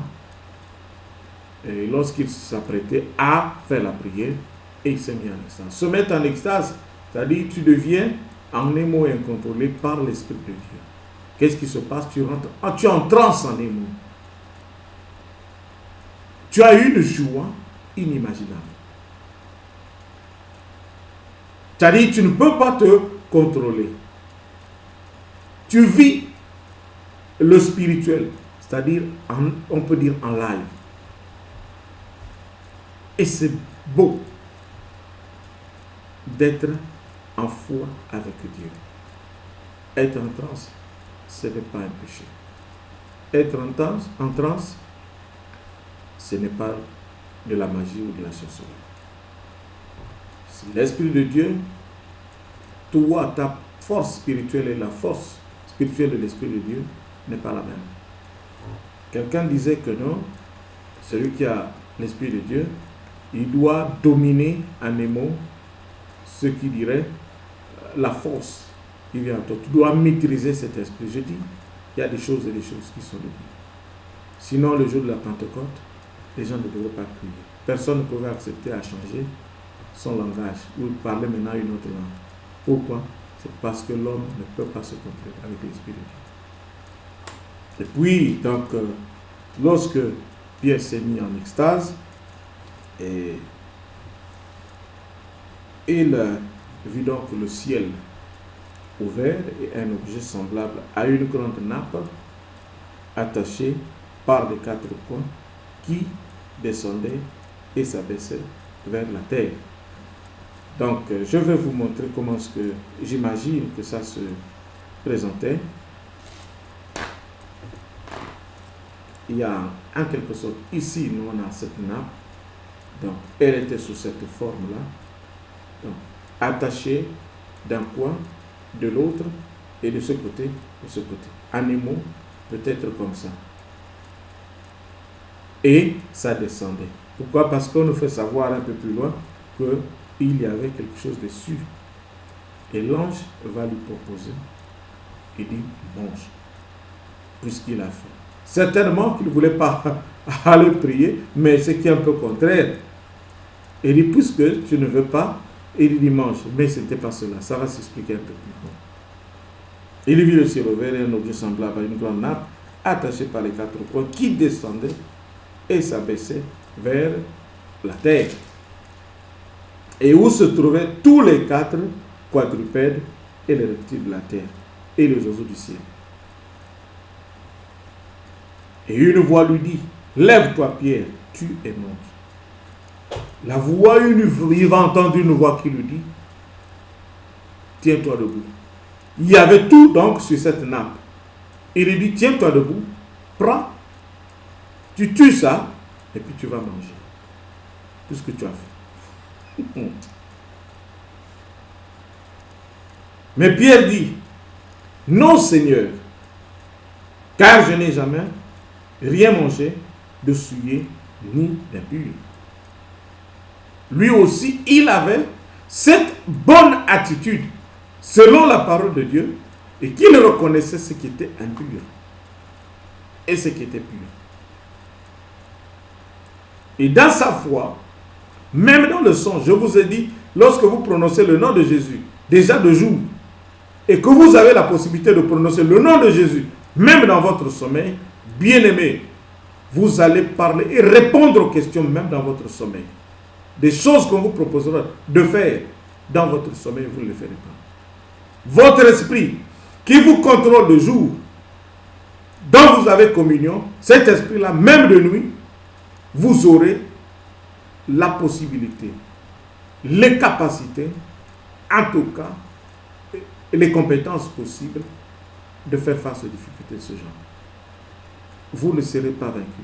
et lorsqu'il s'apprêtait à faire la prière, et il s'est mis en extase. Se mettre en extase, c'est-à-dire tu deviens en émo incontrôlé par l'Esprit de Dieu. Qu'est-ce qui se passe? Tu es en transe en émo. Tu as une joie inimaginable. C'est-à-dire tu ne peux pas te contrôler. Tu vis le spirituel, c'est-à-dire, on peut dire en live. Et c'est beau d'être en foi avec Dieu. Être en transe, ce n'est pas un péché. Être en transe, ce n'est pas de la magie ou de la sorcellerie. Si l'Esprit de Dieu, toi, ta force spirituelle et la force spirituelle de l'Esprit de Dieu n'est pas la même. Quelqu'un disait que non, celui qui a l'Esprit de Dieu, il doit dominer en émo ce qui dirait la force qui vient à toi. Tu dois maîtriser cet esprit. Je dis, il y a des choses et des choses qui sont de Dieu. Sinon, le jour de la Pentecôte, les gens ne devraient pas crier. Personne ne pouvait accepter à changer son langage ou parler maintenant une autre langue. Pourquoi? C'est parce que l'homme ne peut pas se contrôler avec l'Esprit de Dieu. Et puis, donc, lorsque Pierre s'est mis en extase et il vit donc le ciel ouvert et un objet semblable à une grande nappe attachée par les quatre coins qui descendait et s'abaissait vers la terre. Donc, je vais vous montrer comment est-ce que j'imagine que ça se présentait. Il y a en quelque sorte, ici, nous on a cette nappe. Donc, elle était sous cette forme-là. Donc, attachée d'un coin, de l'autre, et de ce côté, de ce côté. En émo, peut-être comme ça. Et ça descendait. Pourquoi? Parce qu'on nous fait savoir un peu plus loin qu'il y avait quelque chose dessus. Et l'ange va lui proposer. Il dit, mange. Puisqu'il a faim. Certainement qu'il ne voulait pas aller prier, mais ce qui est un peu contraire. Il dit, puisque tu ne veux pas, il dit, mange. Mais ce n'était pas cela. Ça va s'expliquer un peu plus loin. Il vit le ciel ouvert et un objet semblable à une grande nappe attachée par les quatre coins qui descendait et s'abaissait vers la terre. Et où se trouvaient tous les quatre quadrupèdes et les reptiles de la terre et les oiseaux du ciel. Et une voix lui dit, lève-toi Pierre, tue et mange. La voix, il va entendre une voix qui lui dit, tiens-toi debout. Il y avait tout donc sur cette nappe. Il lui dit, tiens-toi debout, prends, tu tues ça, et puis tu vas manger. Tout ce que tu as fait. Mais Pierre dit, non Seigneur, car je n'ai jamais rien mangé de souillé ni d'impur. Lui aussi, il avait cette bonne attitude selon la parole de Dieu et qu'il reconnaissait ce qui était impur et ce qui était pur. Et dans sa foi, même dans le songe, je vous ai dit, lorsque vous prononcez le nom de Jésus, déjà de jour, et que vous avez la possibilité de prononcer le nom de Jésus, même dans votre sommeil, bien-aimé, vous allez parler et répondre aux questions même dans votre sommeil. Des choses qu'on vous proposera de faire dans votre sommeil, vous ne le ferez pas. Votre esprit qui vous contrôle de jour, dont vous avez communion, cet esprit-là, même de nuit, vous aurez la possibilité, les capacités, en tout cas, et les compétences possibles de faire face aux difficultés de ce genre. Vous ne serez pas vaincu.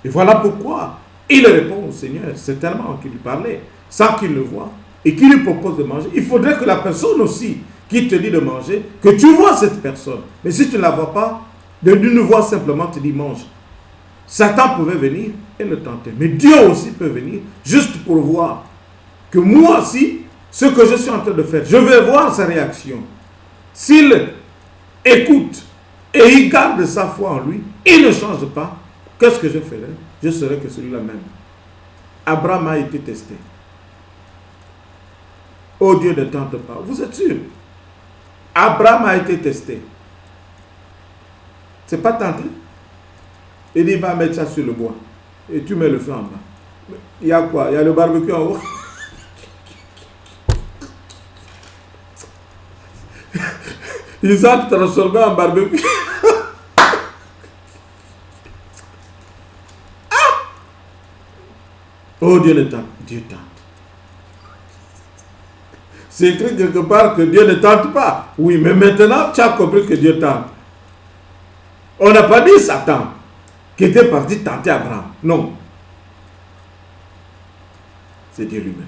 Et voilà pourquoi il répond au Seigneur, certainement qu'il lui parlait, sans qu'il le voie, et qu'il lui propose de manger. Il faudrait que la personne aussi qui te dit de manger, que tu vois cette personne. Mais si tu ne la vois pas, d'une voix simplement te dit mange. Satan pouvait venir et le tenter. Mais Dieu aussi peut venir juste pour voir que moi aussi, ce que je suis en train de faire, je vais voir sa réaction. S'il écoute et il garde sa foi en lui, il ne change pas, qu'est-ce que je ferai? Je serai que celui-là même. Abraham a été testé. Oh, Dieu ne tente pas. Vous êtes sûr? Abraham a été testé. C'est pas tenté. Il dit, va mettre ça sur le bois. Et tu mets le feu en bas. Il y a quoi? Il y a le barbecue en haut. Ils ont transformé en barbecue. Oh, Dieu ne tente. Dieu tente. C'est écrit quelque part que Dieu ne tente pas. Oui, mais maintenant, tu as compris que Dieu tente. On n'a pas dit Satan qui était parti tenter Abraham. Non. C'est Dieu lui-même.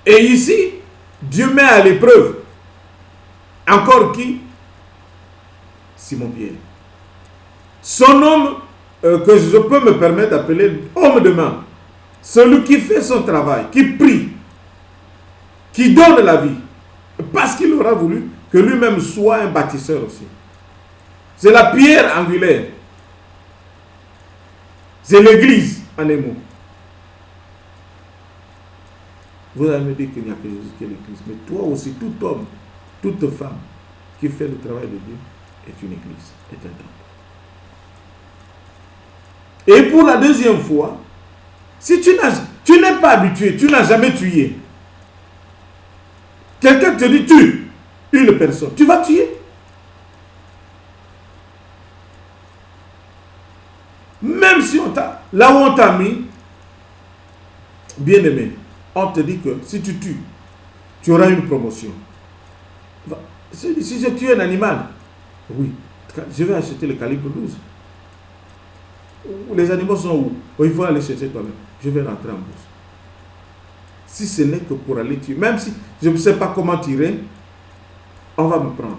Et ici, Dieu met à l'épreuve. Encore qui? Simon-Pierre. Son homme, que je peux me permettre d'appeler homme de main. Celui qui fait son travail, qui prie, qui donne la vie. Parce qu'il aura voulu que lui-même soit un bâtisseur aussi. C'est la pierre angulaire. C'est l'église en un mot. Vous allez me dire qu'il n'y a que Jésus qui est l'église. Mais toi aussi, tout homme, toute femme qui fait le travail de Dieu est une église, est un temple. Et pour la deuxième fois, si tu n'es pas habitué, tu n'as jamais tué, quelqu'un te dit tue une personne, tu vas tuer. Même si là où on t'a mis, bien aimé, on te dit que si tu tues, tu auras une promotion. Si je tue un animal, oui, je vais acheter le calibre 12. Les animaux sont où? Il faut aller chercher toi-même. Je vais rentrer en bourse. Si ce n'est que pour aller tuer, même si je ne sais pas comment tirer, on va me prendre.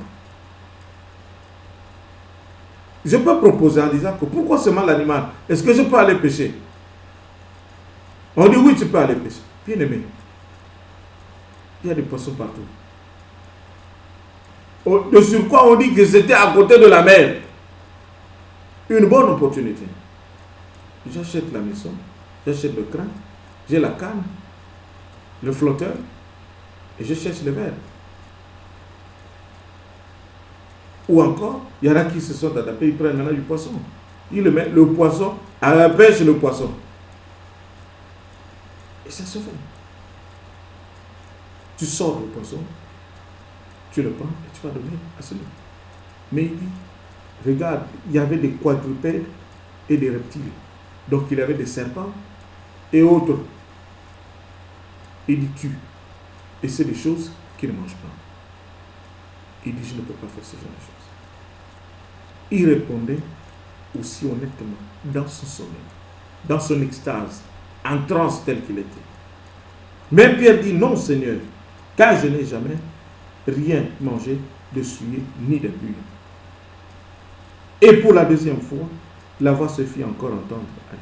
Je peux proposer en disant que pourquoi seulement l'animal? Est-ce que je peux aller pêcher? On dit oui, tu peux aller pêcher. Bien aimé, il y a des poissons partout. De surcroît, on dit que c'était à côté de la mer. Une bonne opportunité. J'achète la maison, j'achète le cran, j'ai la canne, le flotteur, et je cherche le verre. Ou encore, il y en a qui se sont adaptés, ils prennent maintenant du poisson. Ils le mettent, le poisson, à la pêche le poisson. Et ça se fait. Tu sors le poisson, tu le prends et tu vas donner à celui. Mais il dit, regarde, il y avait des quadrupèdes et des reptiles. Donc il y avait des serpents et autres. Il dit tue. Et c'est des choses qu'il ne mange pas. Il dit je ne peux pas faire ce genre de choses. Il répondait aussi honnêtement dans son sommeil, dans son extase, en transe tel qu'il était. Mais Pierre dit non Seigneur, car je n'ai jamais rien mangé de souillé ni de bu. Et pour la deuxième fois, la voix se fit encore entendre à lui.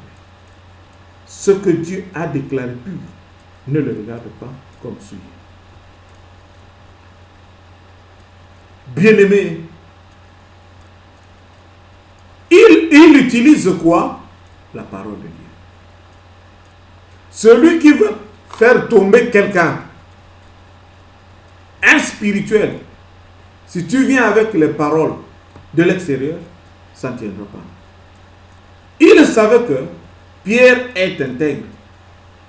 Ce que Dieu a déclaré pur, ne le regarde pas comme souillé. Bien-aimé, il utilise quoi? La parole de Dieu. Celui qui veut faire tomber quelqu'un, un spirituel, si tu viens avec les paroles de l'extérieur, ça ne tiendra pas. Il savait que Pierre est intègre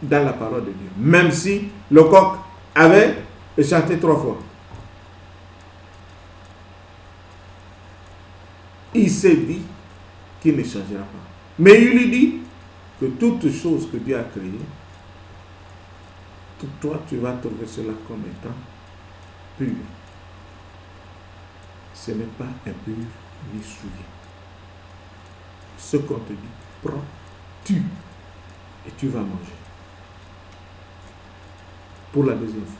dans la parole de Dieu, même si le coq avait chanté 3 fois. Il s'est dit qu'il ne changera pas. Mais il lui dit que toutes choses que Dieu a créées, que toi tu vas trouver cela comme étant pur. Ce n'est pas impur ni souillé. Ce qu'on te dit, prends, tue et tu vas manger. Pour la deuxième fois.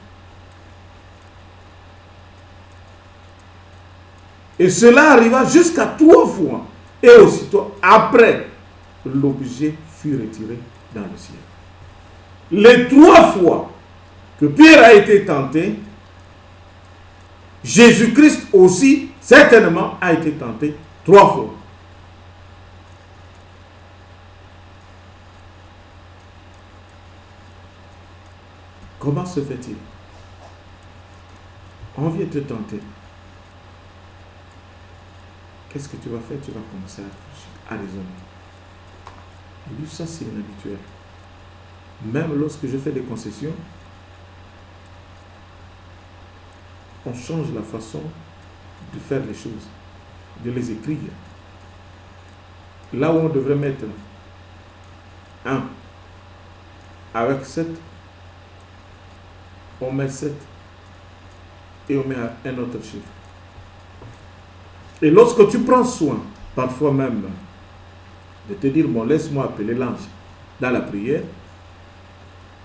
Et cela arriva jusqu'à 3 fois. Et aussitôt, après, l'objet fut retiré dans le ciel. Les 3 fois que Pierre a été tenté, Jésus-Christ aussi, certainement, a été tenté 3 fois. Comment se fait-il? On vient te tenter. Qu'est-ce que tu vas faire? Tu vas commencer à raisonner. Il dit, ça c'est inhabituel. Même lorsque je fais des concessions, on change la façon de faire les choses, de les écrire. Là où on devrait mettre 1 avec 7, on met 7 et on met un autre chiffre. Et lorsque tu prends soin, parfois même, de te dire, bon, laisse-moi appeler l'ange dans la prière,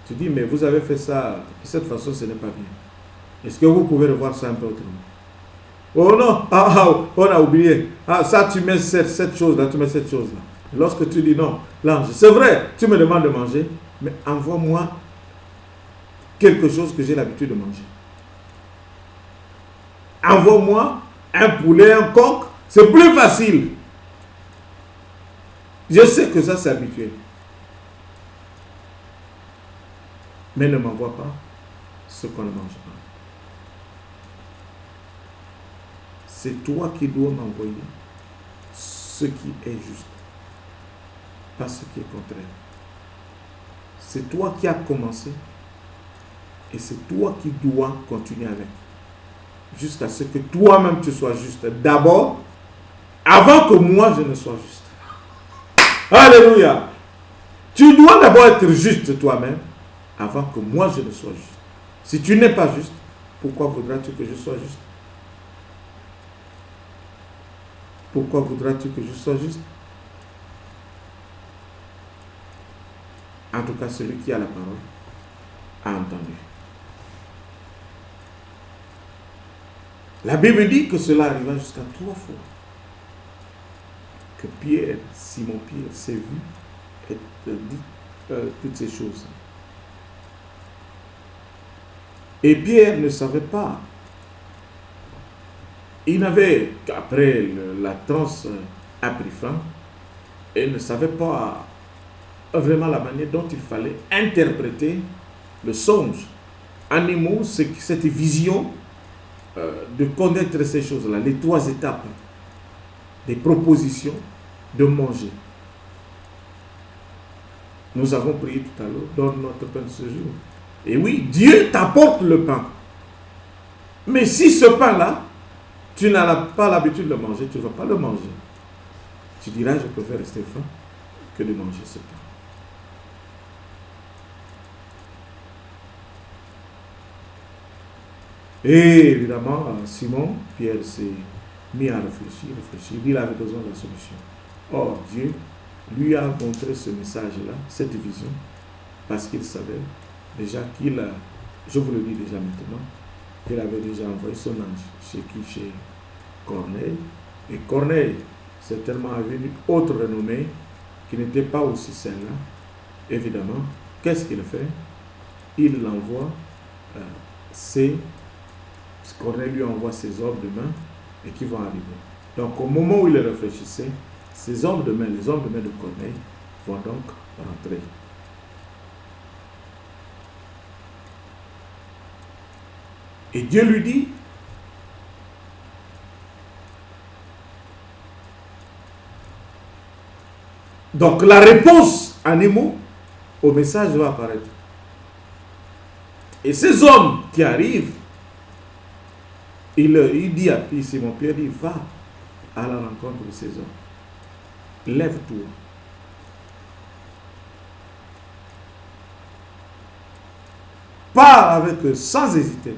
tu dis, mais vous avez fait ça de cette façon, ce n'est pas bien. Est-ce que vous pouvez revoir ça un peu autrement? Oh non, on a oublié. Ça, tu mets cette chose-là, tu mets cette chose-là. Lorsque tu dis non, l'ange, c'est vrai, tu me demandes de manger, mais envoie-moi quelque chose que j'ai l'habitude de manger. Envoie-moi un poulet, un coq, c'est plus facile. Je sais que ça c'est habituel. Mais ne m'envoie pas ce qu'on ne mange pas. c'est toi qui dois m'envoyer ce qui est juste, pas ce qui est contraire. C'est toi qui as commencé et c'est toi qui dois continuer avec, jusqu'à ce que toi-même tu sois juste. D'abord, avant que moi je ne sois juste. Alléluia. Tu dois d'abord être juste toi-même avant que moi je ne sois juste. Si tu n'es pas juste, pourquoi voudras-tu que je sois juste? Pourquoi voudras-tu que je sois juste? En tout cas, celui qui a la parole a entendu. La Bible dit que cela arriva jusqu'à 3 fois. Que Pierre, Simon Pierre, s'est vu et dit toutes ces choses. Et Pierre ne savait pas. Il n'avait qu'après la transe a pris fin et ne savait pas vraiment la manière dont il fallait interpréter le songe. Animaux, cette vision de connaître ces choses-là, les 3 étapes des propositions de manger. Nous avons prié tout à l'heure, donne notre pain ce jour. Et oui, Dieu t'apporte le pain. Mais si ce pain-là, tu n'as pas l'habitude de le manger, tu ne vas pas le manger. Tu diras, je préfère rester faim que de manger ce pain. Et évidemment, Simon, Pierre s'est mis à réfléchir. Il avait besoin de la solution. Or, Dieu lui a montré ce message-là, cette vision, parce qu'il savait déjà qu'il a, je vous le dis déjà maintenant, qu'il avait déjà envoyé son ange chez Corneille. Et Corneille, certainement, avait une autre renommée qui n'était pas aussi celle-là. Évidemment, qu'est-ce qu'il fait? Il l'envoie, Corneille lui envoie ses hommes de main et qui vont arriver. Donc, au moment où il réfléchissait, ces hommes de main, les hommes de main de Corneille, vont donc rentrer. Et Dieu lui dit, donc la réponse en émo au message va apparaître. Et ces hommes qui arrivent, il dit à Simon Pierre, il dit, va à la rencontre de ces hommes. Lève-toi. Parle avec eux sans hésiter.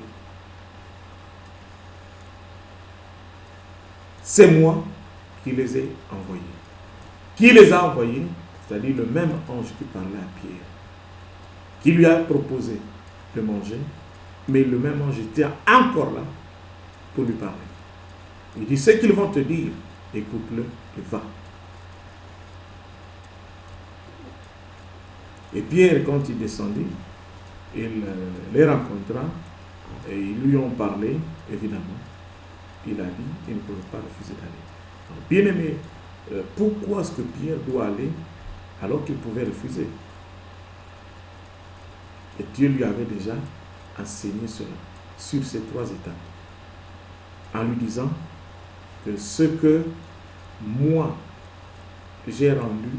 C'est moi qui les ai envoyés. Qui les a envoyés? C'est-à-dire le même ange qui parlait à Pierre, qui lui a proposé de manger, mais le même ange était encore là pour lui parler. Il dit, ce qu'ils vont te dire, écoute-le et va. Et Pierre, quand il descendit, il les rencontra et ils lui ont parlé, évidemment. Il a dit, il ne pouvait pas refuser d'aller. Bien aimé, pourquoi est-ce que Pierre doit aller alors qu'il pouvait refuser? Et Dieu lui avait déjà enseigné cela sur ces 3 étapes, en lui disant que ce que moi j'ai rendu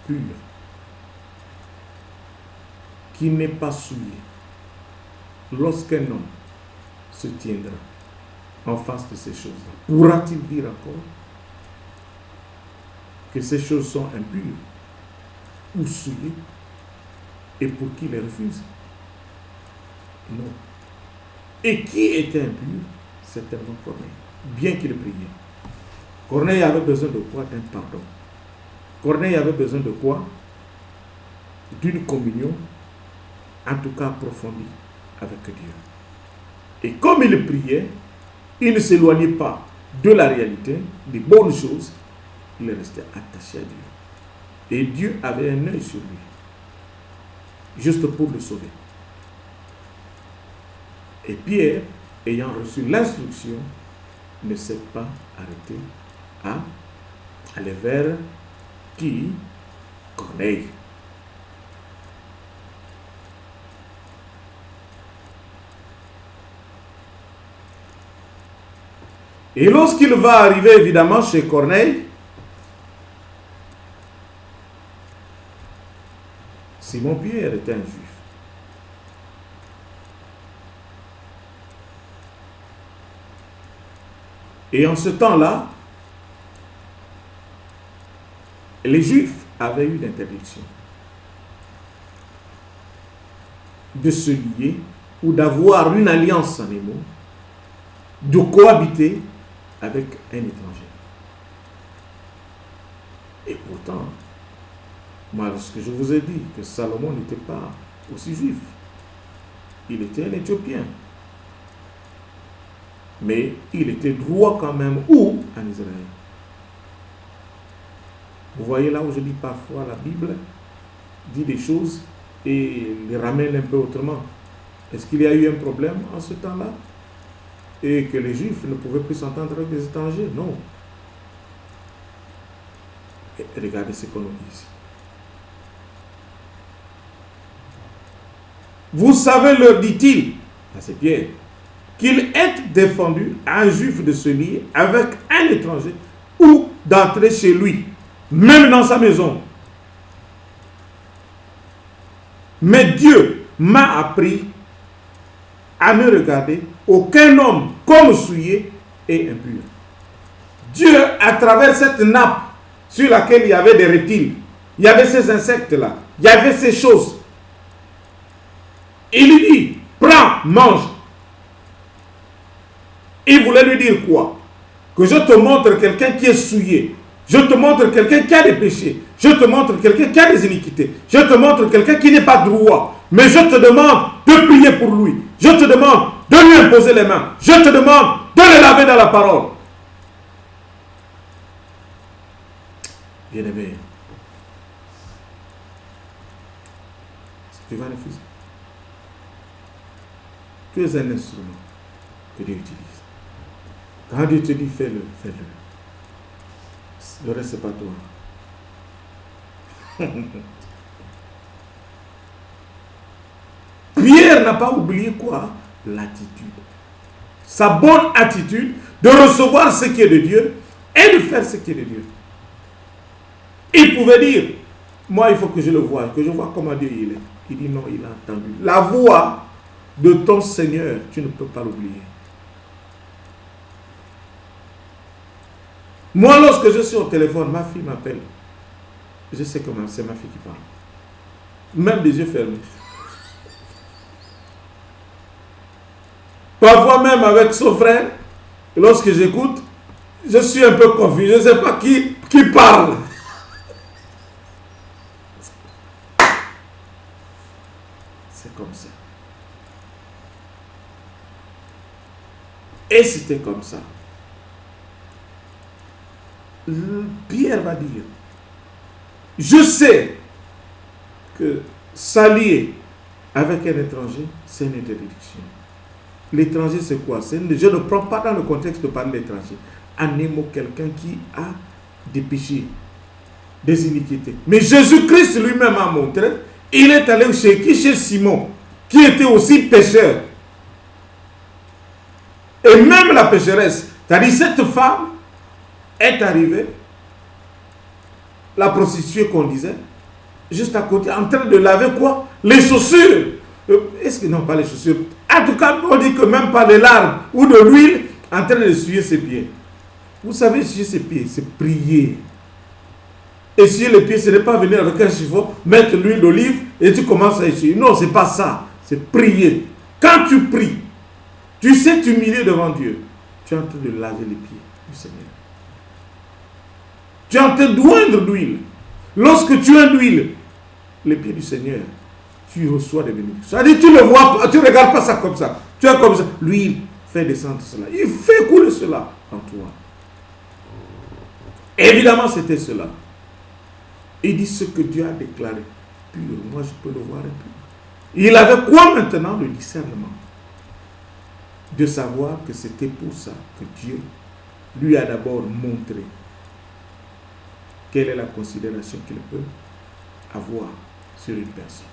pur, qui n'est pas souillé, lorsqu'un homme se tiendra en face de ces choses-là, pourra-t-il dire encore que ces choses sont impures ou souillées et pour qui les refuse? Non. Et qui était impur? Certainement Corneille, bien qu'il priait. Corneille avait besoin de quoi? D'un pardon. Corneille avait besoin de quoi? D'une communion, en tout cas approfondie, avec Dieu. Et comme il priait, il ne s'éloignait pas de la réalité, des bonnes choses, il restait attaché à Dieu. Et Dieu avait un œil sur lui, juste pour le sauver. Et Pierre, ayant reçu l'instruction, ne s'est pas arrêté à aller vers qui? Corneille. Et lorsqu'il va arriver évidemment chez Corneille, Simon-Pierre était un juif. Et en ce temps-là, les Juifs avaient eu l'interdiction de se lier ou d'avoir une alliance en émo, de cohabiter avec un étranger. Et pourtant, moi, lorsque je vous ai dit que Salomon n'était pas aussi juif, il était un Éthiopien. Mais il était droit quand même où? En Israël. Vous voyez là où je dis parfois la Bible dit des choses et les ramène un peu autrement. Est-ce qu'il y a eu un problème en ce temps-là? Et que les Juifs ne pouvaient plus s'entendre avec les étrangers? Non. Et regardez ce qu'on nous dit ici. Vous savez, leur dit-il, c'est Pierre, qu'il est défendu à un juif de se lier avec un étranger ou d'entrer chez lui, même dans sa maison. Mais Dieu m'a appris à ne regarder aucun homme comme souillé et impur. Dieu, à travers cette nappe sur laquelle il y avait des reptiles, il y avait ces insectes-là, il y avait ces choses, il lui dit, prends, mange. Il voulait lui dire quoi? Que je te montre quelqu'un qui est souillé. Je te montre quelqu'un qui a des péchés. Je te montre quelqu'un qui a des iniquités. Je te montre quelqu'un qui n'est pas droit. Mais je te demande de prier pour lui. Je te demande de lui imposer les mains. Je te demande de le laver dans la parole. Bien-aimé, tu vas refuser. Tu es un instrument que Dieu utilise. Quand Dieu te dit fais-le, fais-le. Le reste, c'est pas toi. Pierre n'a pas oublié quoi? L'attitude. Sa bonne attitude de recevoir ce qui est de Dieu et de faire ce qui est de Dieu. Il pouvait dire, moi il faut que je le voie, que je vois comment Dieu il est. Il dit non, il a entendu. La voix de ton Seigneur, tu ne peux pas l'oublier. Moi, lorsque je suis au téléphone, ma fille m'appelle. Je sais que c'est ma fille qui parle. Même des yeux fermés. Parfois même avec son frère, lorsque j'écoute, je suis un peu confus. Je ne sais pas qui parle. C'est comme ça. Et c'était comme ça. Pierre va dire, je sais que s'allier avec un étranger, c'est une interdiction. L'étranger, c'est quoi? Je ne prends pas dans le contexte de parler d'étranger. En un mot, quelqu'un qui a des péchés, des iniquités. Mais Jésus-Christ lui-même a montré, il est allé chez qui? Chez Simon, qui était aussi pécheur. Et même la pécheresse, c'est-à-dire cette femme, est arrivée, la prostituée qu'on disait, juste à côté, en train de laver quoi? Les chaussures. Est-ce que non, pas les chaussures? En tout cas, on dit que même pas de larmes ou de l'huile, en train de essuyer ses pieds. Vous savez, essuyer ses pieds, c'est prier. Essuyer les pieds, ce n'est pas venir avec un chiffon, mettre l'huile d'olive et tu commences à essuyer. Non, c'est pas ça. C'est prier. Quand tu pries, tu sais t'humilier devant Dieu. Tu es en train de laver les pieds du Seigneur. Tu es en train d'oindre d'huile. Lorsque tu as d'huile, les pieds du Seigneur, tu reçois des bénédictions. C'est-à-dire, tu ne vois pas, tu ne regardes pas ça comme ça. Tu es comme ça. L'huile fait descendre cela. Il fait couler cela en toi. Évidemment, c'était cela. Il dit ce que Dieu a déclaré pur. Moi, je peux le voir impur. Il avait quoi maintenant? Le discernement. De savoir que c'était pour ça que Dieu lui a d'abord montré quelle est la considération qu'il peut avoir sur une personne.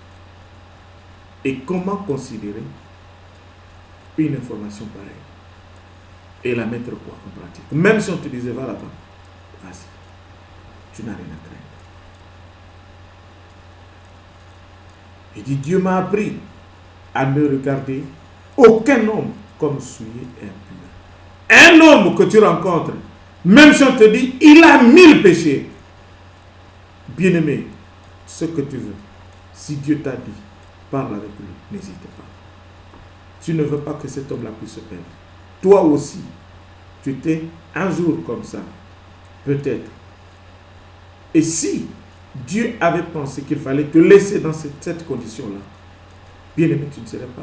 Et comment considérer une information pareille. et la mettre quoi en pratique. Même si on te disait, va là-bas, vas-y, tu n'as rien à craindre. Il dit, Dieu m'a appris à ne regarder aucun homme comme souillé et impur. Un homme que tu rencontres, même si on te dit, il a 1000 péchés. Bien-aimé, ce que tu veux, si Dieu t'a dit, parle avec lui, n'hésite pas. Tu ne veux pas que cet homme-là puisse se perdre. Toi aussi, tu étais un jour comme ça, peut-être. Et si Dieu avait pensé qu'il fallait te laisser dans cette condition-là, bien aimé, tu ne serais pas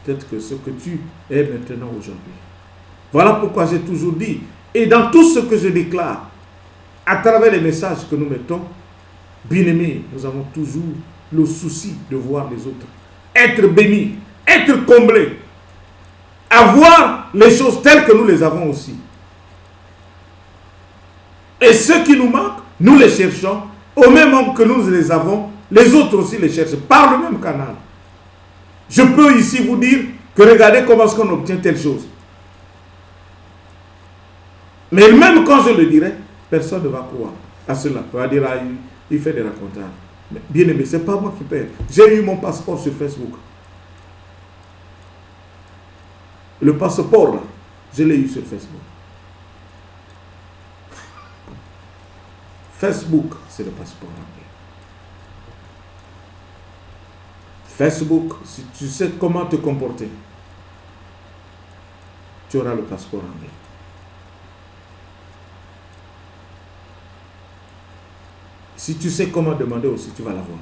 peut-être que ce que tu es maintenant aujourd'hui. Voilà pourquoi j'ai toujours dit, et dans tout ce que je déclare, à travers les messages que nous mettons, bien aimé, nous avons toujours le souci de voir les autres être bénis, être comblés, avoir les choses telles que nous les avons aussi. Et ce qui nous manque, nous les cherchons, au même moment que nous les avons, les autres aussi les cherchent, par le même canal. Je peux ici vous dire que regardez comment est-ce qu'on obtient telle chose. Mais même quand je le dirai, personne ne va croire à cela. On va dire, ah, il fait des racontages. Mais bien aimé, ce n'est pas moi qui paie. J'ai eu mon passeport sur Facebook. Le passeport, là, je l'ai eu sur Facebook. Facebook, c'est le passeport anglais. Facebook, si tu sais comment te comporter, tu auras le passeport anglais. Si tu sais comment demander aussi, tu vas l'avoir.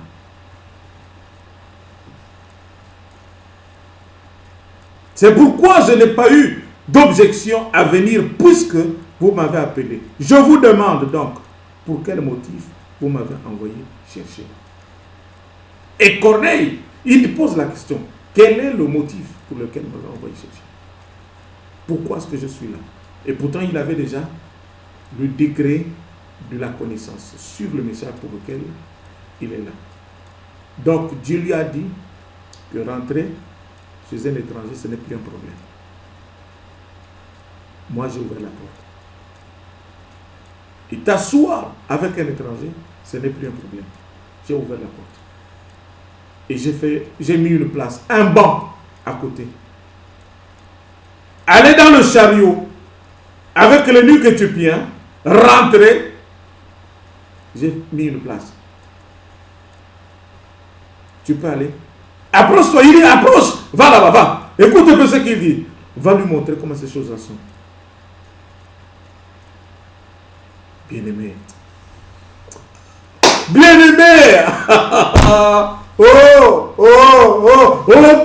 C'est pourquoi je n'ai pas eu d'objection à venir puisque vous m'avez appelé. Je vous demande donc, pour quel motif vous m'avez envoyé chercher. Et Corneille, il pose la question, quel est le motif pour lequel vous m'avez envoyé chercher? Pourquoi est-ce que je suis là? Et pourtant, il avait déjà le degré de la connaissance sur le message pour lequel il est là. Donc, Dieu lui a dit que rentrer chez un étranger, ce n'est plus un problème. Moi, j'ai ouvert la porte. Et t'asseoir avec un étranger, ce n'est plus un problème. J'ai ouvert la porte. Et j'ai mis une place, un banc à côté. Aller dans le chariot avec le nuque éthiopien, rentrer, j'ai mis une place. Tu peux aller. Approche-toi, il dit approche, va là-bas, va. Écoute un peu ce qu'il dit. Va lui montrer comment ces choses-là sont. Bien-aimé. Bien-aimé. Oh,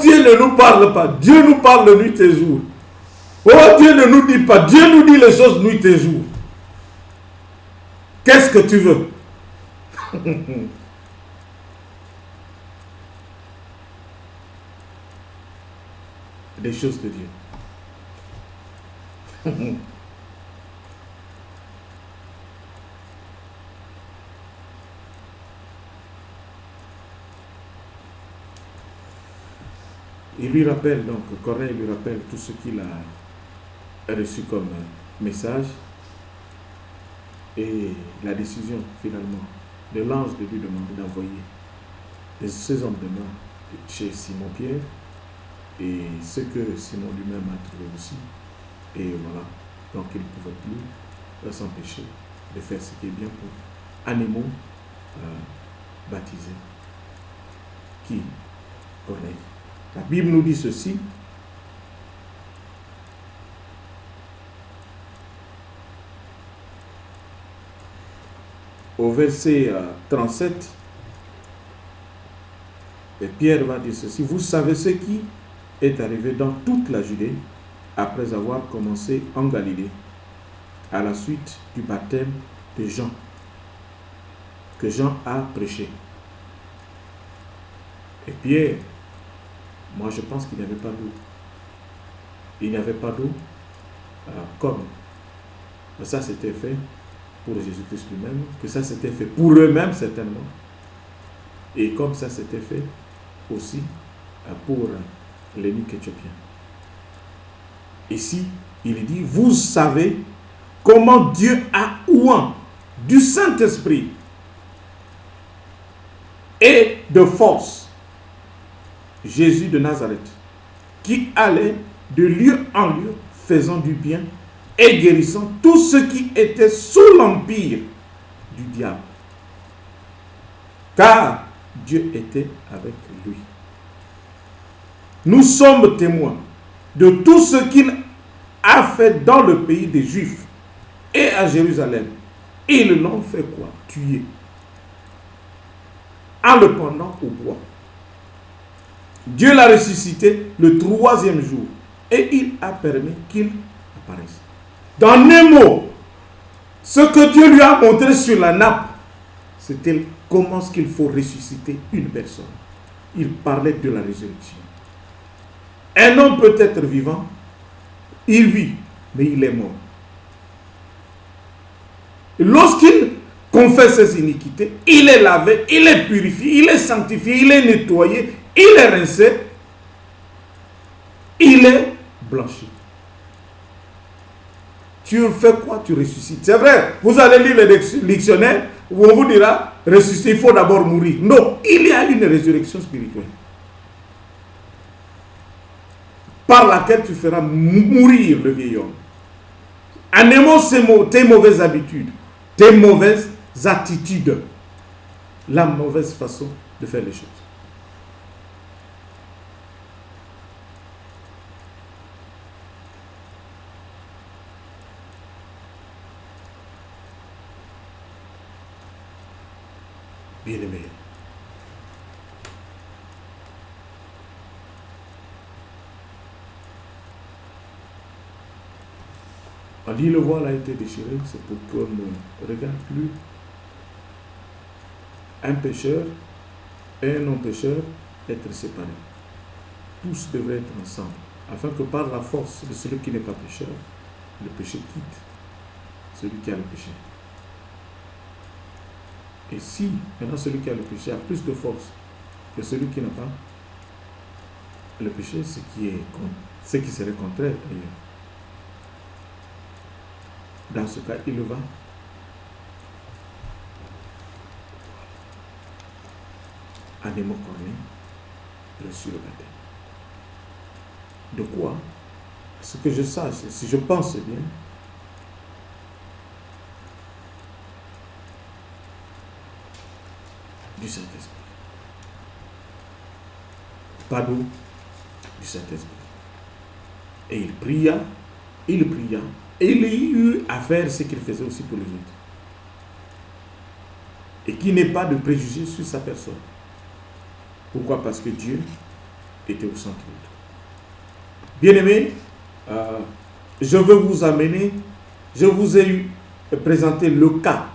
Dieu ne nous parle pas. Dieu nous parle nuit et jour. Oh, Dieu ne nous dit pas. Dieu nous dit les choses nuit et jour. Qu'est-ce que tu veux? Des choses de Dieu. Il lui rappelle donc, Corneille lui rappelle tout ce qu'il a reçu comme message et la décision finalement de l'ange de lui demander d'envoyer ces hommes de main chez Simon-Pierre et ce que Simon lui-même a trouvé aussi. Et voilà, donc il ne pouvait plus s'empêcher de faire ce qui est bien pour animaux baptisés. Qui? Corneille. La Bible nous dit ceci. Au verset 37, et Pierre va dire ceci. Vous savez ce qui est arrivé dans toute la Judée après avoir commencé en Galilée à la suite du baptême de Jean, que Jean a prêché. Et Pierre, moi je pense qu'il n'y avait pas d'eau. Il n'y avait pas d'eau comme ça c'était fait pour Jésus-Christ lui-même, que ça s'était fait pour eux-mêmes certainement. Et comme ça s'était fait aussi pour l'eunuque éthiopien. Ici, il dit, vous savez comment Dieu a oint du Saint-Esprit et de force Jésus de Nazareth, qui allait de lieu en lieu, faisant du bien et guérissant tous ceux qui étaient sous l'empire du diable. Car Dieu était avec lui. Nous sommes témoins de tout ce qu'il a fait dans le pays des Juifs et à Jérusalem. Ils l'ont fait quoi? Tuer. En le pendant au bois. Dieu l'a ressuscité le 3e jour et il a permis qu'il apparaisse. Dans un mot, ce que Dieu lui a montré sur la nappe, c'était comment est-ce qu'il faut ressusciter une personne. Il parlait de la résurrection. Un homme peut être vivant, il vit, mais il est mort. Lorsqu'il confesse ses iniquités, il est lavé, il est purifié, il est sanctifié, il est nettoyé, il est rincé, il est blanchi. Tu fais quoi? Tu ressuscites. C'est vrai, vous allez lire le dictionnaire où on vous dira, ressusciter, il faut d'abord mourir. Non, il y a une résurrection spirituelle par laquelle tu feras mourir le vieil homme. En aimant tes mauvaises habitudes, tes mauvaises attitudes, la mauvaise façon de faire les choses. Bien-aimé. On dit le voile a été déchiré, c'est pour qu'on ne regarde plus un pécheur et un non-pécheur être séparés. Tous devraient être ensemble, afin que par la force de celui qui n'est pas pécheur, le péché quitte celui qui a le péché. Et si maintenant celui qui a le péché a plus de force que celui qui n'a pas le péché, ce qui serait contraire d'ailleurs. Dans ce cas, il va à démocorner reçu le baptême. De quoi? Ce que je sache, si je pense bien, du Saint-Esprit. Pas d'eau, du Saint-Esprit. Et il pria, et il eut à faire ce qu'il faisait aussi pour les autres. Et qu'il n'ait pas de préjugés sur sa personne. Pourquoi? Parce que Dieu était au centre de tout. Bien-aimés, je vous ai présenté le cas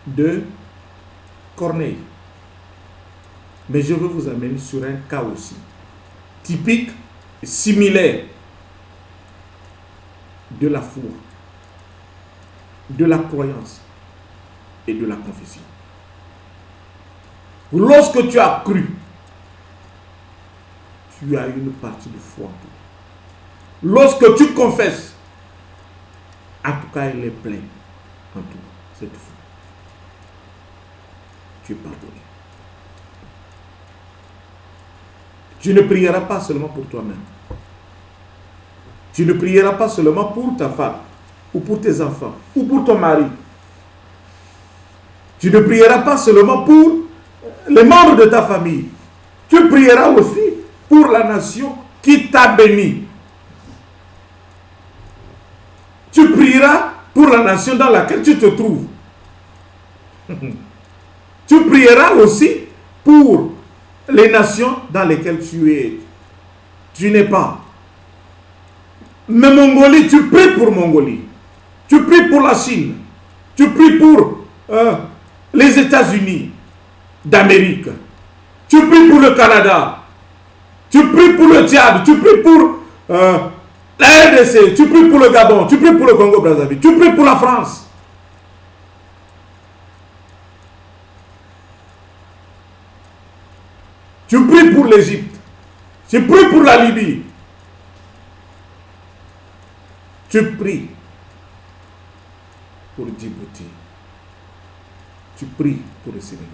de Corneille. Mais je veux vous amener sur un cas aussi typique, similaire de la foi, de la croyance et de la confession. Lorsque tu as cru, tu as une partie de foi en toi. Lorsque tu confesses, en tout cas, elle est pleine en toi, cette foi. Tu es pardonné. Tu ne prieras pas seulement pour toi-même. Tu ne prieras pas seulement pour ta femme, ou pour tes enfants, ou pour ton mari. Tu ne prieras pas seulement pour les membres de ta famille. Tu prieras aussi pour la nation qui t'a béni. Tu prieras pour la nation dans laquelle tu te trouves. Tu prieras aussi pour les nations dans lesquelles tu n'es pas. Mais Mongolie, tu pries pour Mongolie. Tu pries pour la Chine. Tu pries pour les États-Unis d'Amérique. Tu pries pour le Canada. Tu pries pour le Tchad. Tu pries pour la RDC. Tu pries pour le Gabon. Tu pries pour le Congo-Brazzaville. Tu pries pour la France. Tu pries pour l'Égypte. Tu pries pour la Libye. Tu pries pour Djibouti. Tu pries pour le Sénégal.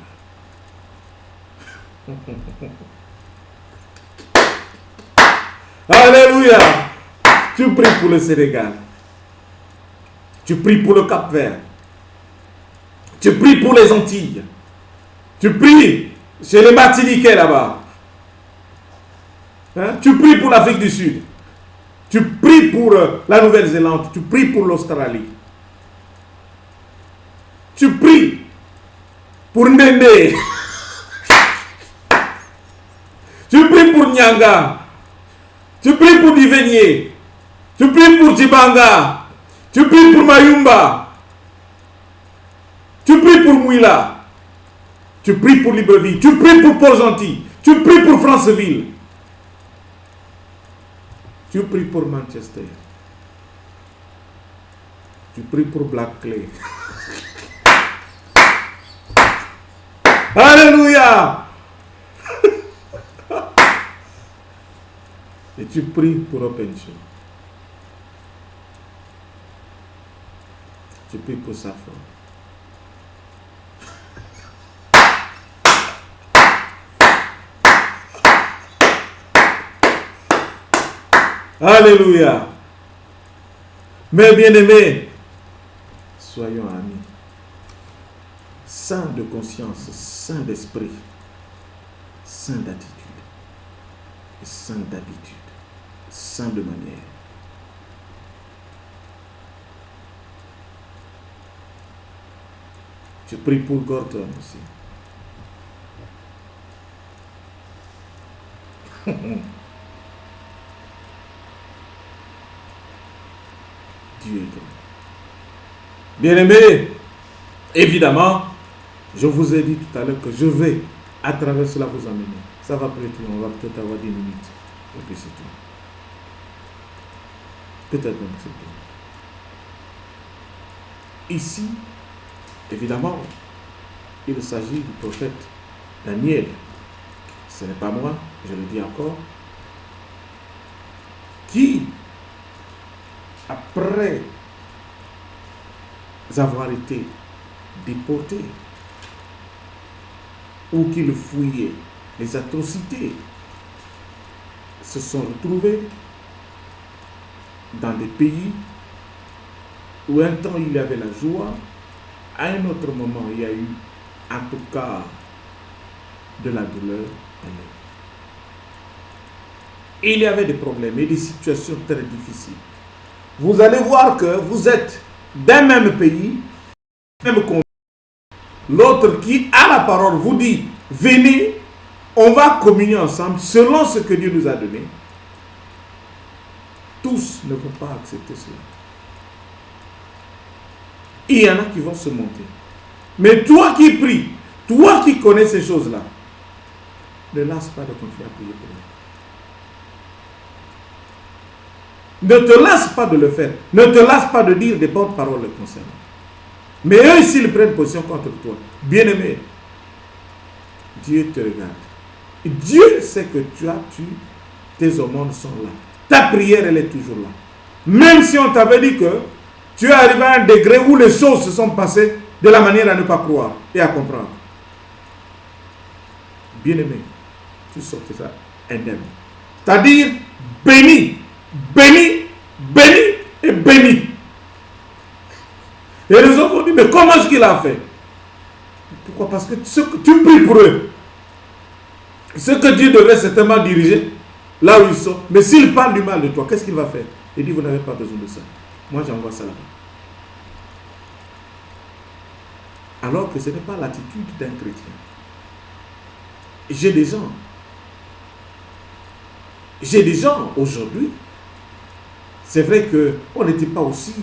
Alléluia. Tu pries pour le Sénégal. Tu pries pour le Cap-Vert. Tu pries pour les Antilles. Tu pries chez les Martiniquais là-bas. Hein? Tu pries pour l'Afrique du Sud. Tu pries pour la Nouvelle-Zélande. Tu pries pour l'Australie. Tu pries pour Ndende. Tu pries pour Nyanga. Tu pries pour Divénier. Tu pries pour Djibanga. Tu pries pour Mayumba. Tu pries pour Mouila. Tu pries pour Libreville. Tu pries pour Port-Gentil. Tu pries pour Franceville. Tu pries pour Manchester. Tu pries pour Black Clay. Alléluia. Et tu pries pour Open Show. Tu pries pour sa femme. Alléluia. Mes bien-aimés, soyons amis. Saints de conscience, saints d'esprit, saints d'attitude, saints d'habitude, saints de manière. Je prie pour Gordon aussi. Dieu est grand. Bien-aimés, évidemment, je vous ai dit tout à l'heure que je vais à travers cela vous amener. Ça va peut-être, on va peut-être avoir 10 minutes. Et puis c'est tout. Peut-être même c'est tout. Ici, évidemment, il s'agit du prophète Daniel. Ce n'est pas moi, je le dis encore, qui, après avoir été déporté, ou qu'il fouillait les atrocités, se sont retrouvés dans des pays où un temps il y avait la joie, à un autre moment il y a eu en tout cas de la douleur. Il y avait des problèmes et des situations très difficiles. Vous allez voir que vous êtes d'un même pays, même continent. L'autre qui a la parole vous dit, venez, on va communier ensemble selon ce que Dieu nous a donné. Tous ne vont pas accepter cela. Il y en a qui vont se monter. Mais toi qui pries, toi qui connais ces choses-là, ne lâche pas de continuer à prier pour eux. Ne te lasse pas de le faire. Ne te lasse pas de dire des bonnes paroles le concernant. Mais eux, s'ils prennent position contre toi, bien-aimé, Dieu te regarde. Et Dieu sait que tes aumônes sont là. Ta prière, elle est toujours là. Même si on t'avait dit que tu es arrivé à un degré où les choses se sont passées de la manière à ne pas croire et à comprendre. Bien-aimé, tu sortiras indemne. C'est-à-dire béni, béni, béni et béni. Et les autres ont dit, mais comment est-ce qu'il a fait? Pourquoi? Parce que tu pries pour eux. Ce que Dieu devrait certainement diriger, là où ils sont. Mais s'il parle du mal de toi, qu'est-ce qu'il va faire? Il dit, vous n'avez pas besoin de ça. Moi, j'envoie ça là-bas. Alors que ce n'est pas l'attitude d'un chrétien. J'ai des gens aujourd'hui, c'est vrai qu'on n'était pas aussi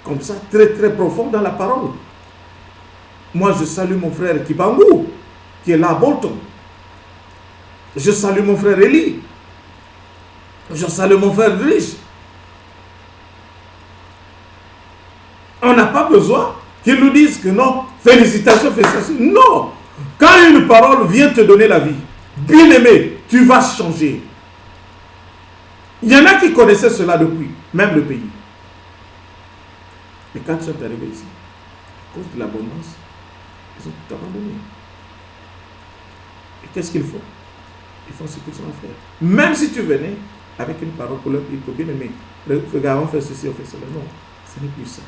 comme ça, très très profond dans la parole. Moi, je salue mon frère Kibangou, qui est là à Bolton. Je salue mon frère Eli. Je salue mon frère Rich. On n'a pas besoin qu'ils nous disent que non, félicitations, félicitations. Non! Quand une parole vient te donner la vie, bien aimé, tu vas changer. Il y en a qui connaissaient cela depuis, même le pays. Mais quand ils sont arrivés ici, à cause de l'abondance, ils ont tout abandonné. Et qu'est-ce qu'ils font? Ils font ce qu'ils ont à faire. Même si tu venais avec une parole pour leur dire que bien aimé, regarde, on fait ceci, on fait cela. Non, ce n'est plus ça.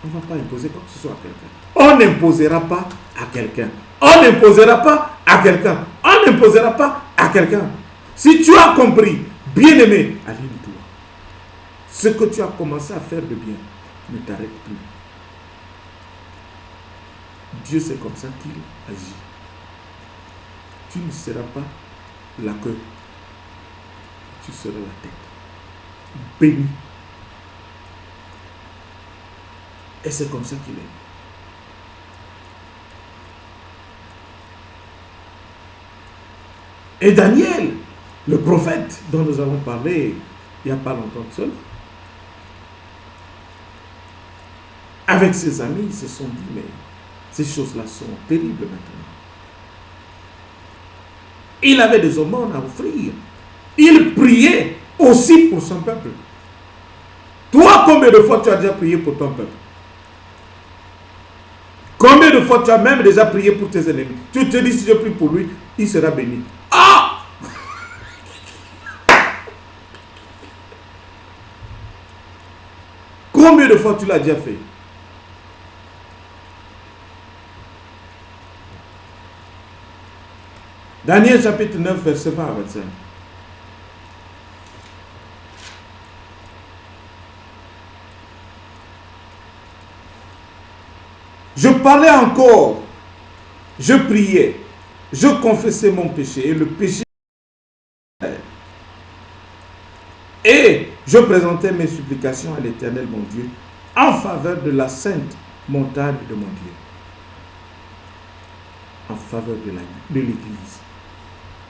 On ne va pas imposer quoi que ce soit à quelqu'un. On n'imposera pas à quelqu'un. On n'imposera pas à quelqu'un. On n'imposera pas à quelqu'un. Si tu as compris, bien aimé, aligne-toi. Ce que tu as commencé à faire de bien, ne t'arrête plus. Dieu, c'est comme ça qu'il agit. Tu ne seras pas la queue. Tu seras la tête. Béni. Et c'est comme ça qu'il est. Et Daniel, le prophète dont nous avons parlé il n'y a pas longtemps de cela, avec ses amis, ils se sont dit, mais ces choses-là sont terribles maintenant. Il avait des aumônes à offrir. Il priait aussi pour son peuple. Toi, combien de fois tu as déjà prié pour ton peuple? Combien de fois tu as même déjà prié pour tes ennemis? Tu te dis, si je prie pour lui, il sera béni. Ah! Combien de fois tu l'as déjà fait? Daniel chapitre 9, verset 20 à 25. Je parlais encore, je priais, je confessais mon péché et le péché. Et je présentais mes supplications à l'Éternel mon Dieu en faveur de la sainte montagne de mon Dieu. En faveur de l'Église.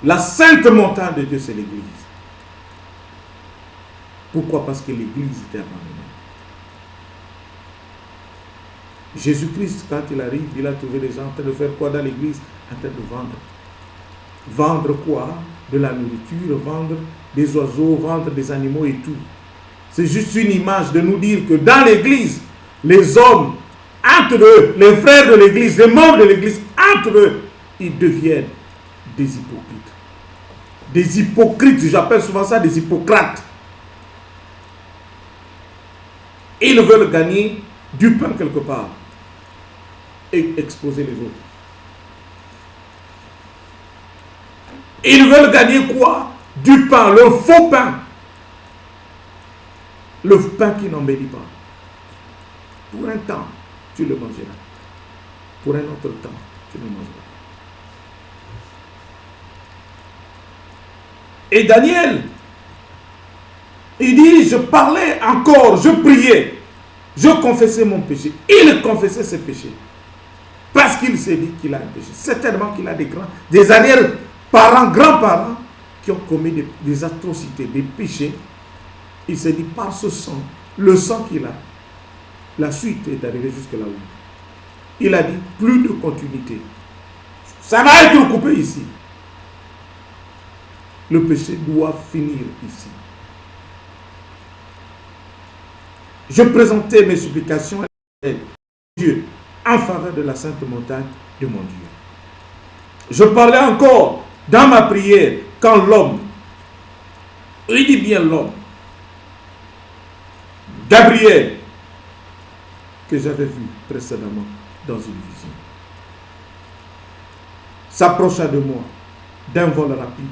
La sainte montagne de Dieu, c'est l'Église. Pourquoi? Parce que l'Église était abandonnée. Jésus-Christ, quand il arrive, il a trouvé les gens en train de faire quoi dans l'Église? En train de vendre. Vendre quoi? De la nourriture, vendre des oiseaux, vendre des animaux et tout. C'est juste une image de nous dire que dans l'Église, les hommes, entre eux, les frères de l'Église, les membres de l'Église, entre eux, ils deviennent des hypocrites. Des hypocrites, j'appelle souvent ça des hypocrates. Ils veulent gagner du pain quelque part et exposer les autres. Ils veulent gagner quoi? Du pain, le faux pain. Le pain qui n'embellit pas. Pour un temps, tu le mangeras. Pour un autre temps, tu le mangeras. Et Daniel, il dit, je parlais encore, je priais, je confessais mon péché. Il confessait ses péchés. Parce qu'il s'est dit qu'il a un péché. Certainement qu'il a des arrière-parents, grands-parents, qui ont commis des atrocités, des péchés. Il s'est dit, par ce sang, le sang qu'il a, la suite est arrivée jusque là-haut. Il a dit, plus de continuité. Ça va être coupé ici. Le péché doit finir ici. Je présentais mes supplications à Dieu en faveur de la sainte montagne de mon Dieu. Je parlais encore dans ma prière quand l'homme, il dit bien l'homme, Gabriel, que j'avais vu précédemment dans une vision, s'approcha de moi d'un vol rapide.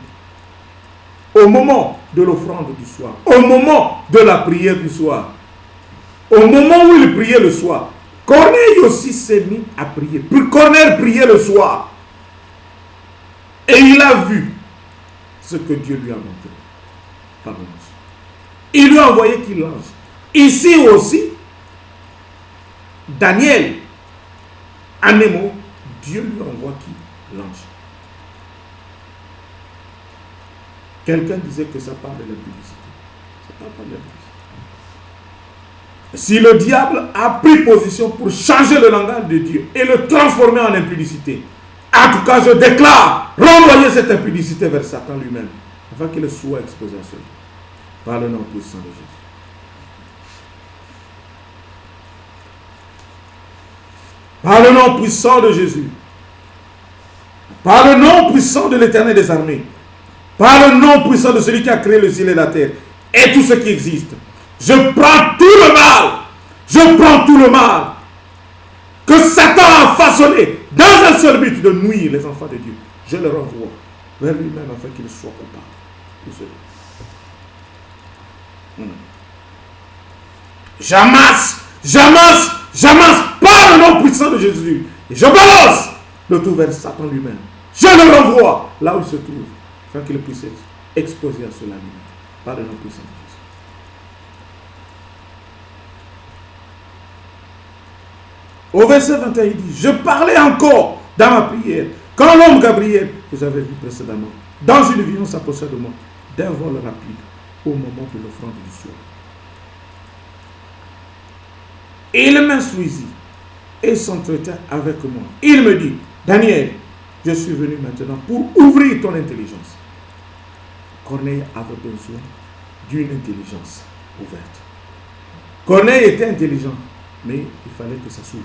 Au moment de l'offrande du soir, au moment de la prière du soir, au moment où il priait le soir, Corneille aussi s'est mis à prier. Puis Corneille priait le soir. Et il a vu ce que Dieu lui a montré par l'ange. Il lui a envoyé qui l'ange. Ici aussi, Daniel, en un mot, Dieu lui envoie qui? L'ange. Quelqu'un disait que ça parle de l'impudicité. Ça parle pas de l'impudicité. Si le diable a pris position pour changer le langage de Dieu et le transformer en impudicité, en tout cas je déclare renvoyer cette impudicité vers Satan lui-même, afin qu'il soit exposé à cela. Par le nom puissant de Jésus. Par le nom puissant de Jésus. Par le nom puissant de l'Éternel des armées. Par le nom puissant de celui qui a créé le ciel et la terre. Et tout ce qui existe. Je prends tout le mal. Je prends tout le mal que Satan a façonné dans un seul but de nuire les enfants de Dieu. Je le renvoie vers lui-même afin qu'il soit coupable. Tout cela. J'amasse par le nom puissant de Jésus. Et je balance le tout vers Satan lui-même. Je le renvoie là où il se trouve, afin qu'il puisse être exposé à cela lui-même. Par le nom puissant de Jésus. Au verset 21, il dit, je parlais encore dans ma prière, quand l'homme Gabriel, que j'avais vu précédemment, dans une vision s'approcha de moi, d'un vol rapide, au moment de l'offrande du soir. Il m'instruisit et s'entretint avec moi. Il me dit, Daniel, je suis venu maintenant pour ouvrir ton intelligence. Corneille avait besoin d'une intelligence ouverte. Corneille était intelligent, mais il fallait que ça s'ouvre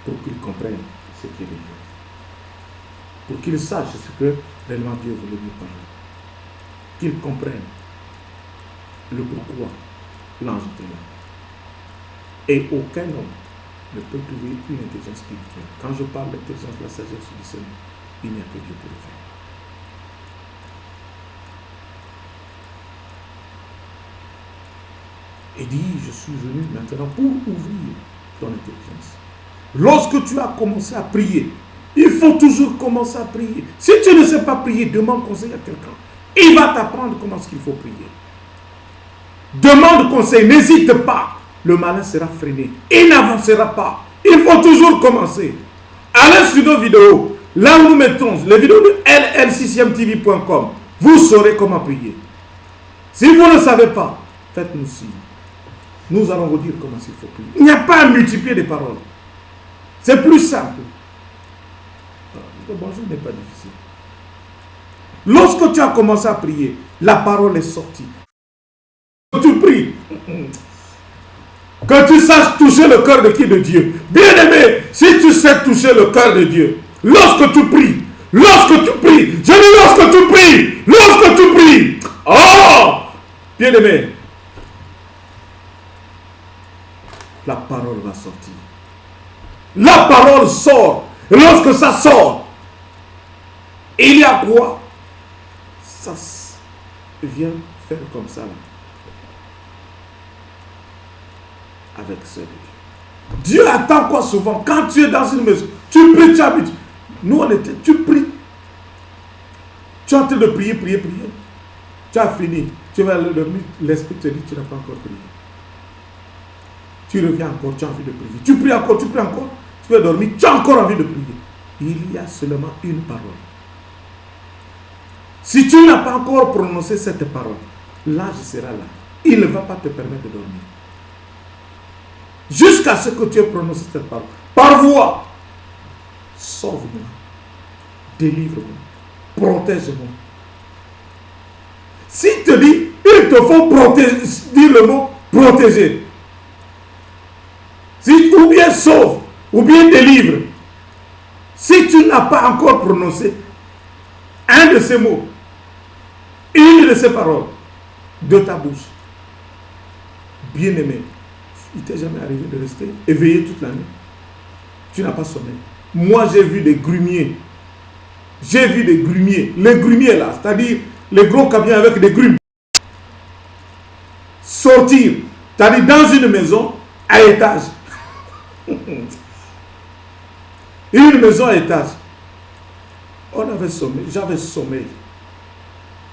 pour qu'il comprenne ce qu'il est Dieu. Pour qu'il sache ce que réellement Dieu voulait lui parler. Qu'il comprenne le pourquoi l'ange était là. Et aucun homme ne peut trouver une intelligence spirituelle. Quand je parle d'intelligence, la sagesse du Seigneur, il n'y a que Dieu pour le faire. Et dit, je suis venu maintenant pour ouvrir ton intelligence. Lorsque tu as commencé à prier, il faut toujours commencer à prier. Si tu ne sais pas prier, demande conseil à quelqu'un. Il va t'apprendre comment est-ce qu'il faut prier. Demande conseil, n'hésite pas. Le malin sera freiné. Il n'avancera pas. Il faut toujours commencer. Allez sur nos vidéos. Là où nous mettons les vidéos de ll6mtv.com. Vous saurez comment prier. Si vous ne savez pas, faites-nous signe. Nous allons vous dire comment il faut prier. Il n'y a pas à multiplier des paroles. C'est plus simple. Le bonjour n'est pas difficile. Lorsque tu as commencé à prier, la parole est sortie. Tu pries. Que tu saches toucher le cœur de qui? De Dieu. Bien-aimé, si tu sais toucher le cœur de Dieu, lorsque tu pries, je dis lorsque tu pries, oh, bien-aimé, la parole va sortir. La parole sort. Et lorsque ça sort, il y a quoi? Ça vient faire comme ça là. Avec ce Dieu. Dieu attend quoi souvent? Quand tu es dans une maison, tu pries, tu habites. Nous on était, tu pries. Tu es en train de prier. Tu as fini. Tu vas aller dormir. L'esprit te dit, tu n'as pas encore prié. Tu reviens encore, tu as envie de prier. Tu pries encore. Tu vas dormir, tu as encore envie de prier. Il y a seulement une parole. Si tu n'as pas encore prononcé cette parole, l'ange sera là. Il ne va pas te permettre de dormir. Jusqu'à ce que tu aies prononcé cette parole. Par voix. Sauve-moi. Délivre-moi. Protège-moi. Si te dit, il te faut protéger, dire le mot protéger. Si, ou bien sauve, ou bien délivre. Si tu n'as pas encore prononcé un de ces mots, une de ces paroles de ta bouche, bien-aimé, il t'est jamais arrivé de rester éveillé toute la nuit? Tu n'as pas sommeil. Moi, j'ai vu des grumiers. Les grumiers là, c'est-à-dire les gros camions avec des grumes. Sortir, c'est-à-dire dans une maison à étage. Une maison à étage. On avait sommeil, j'avais sommeil.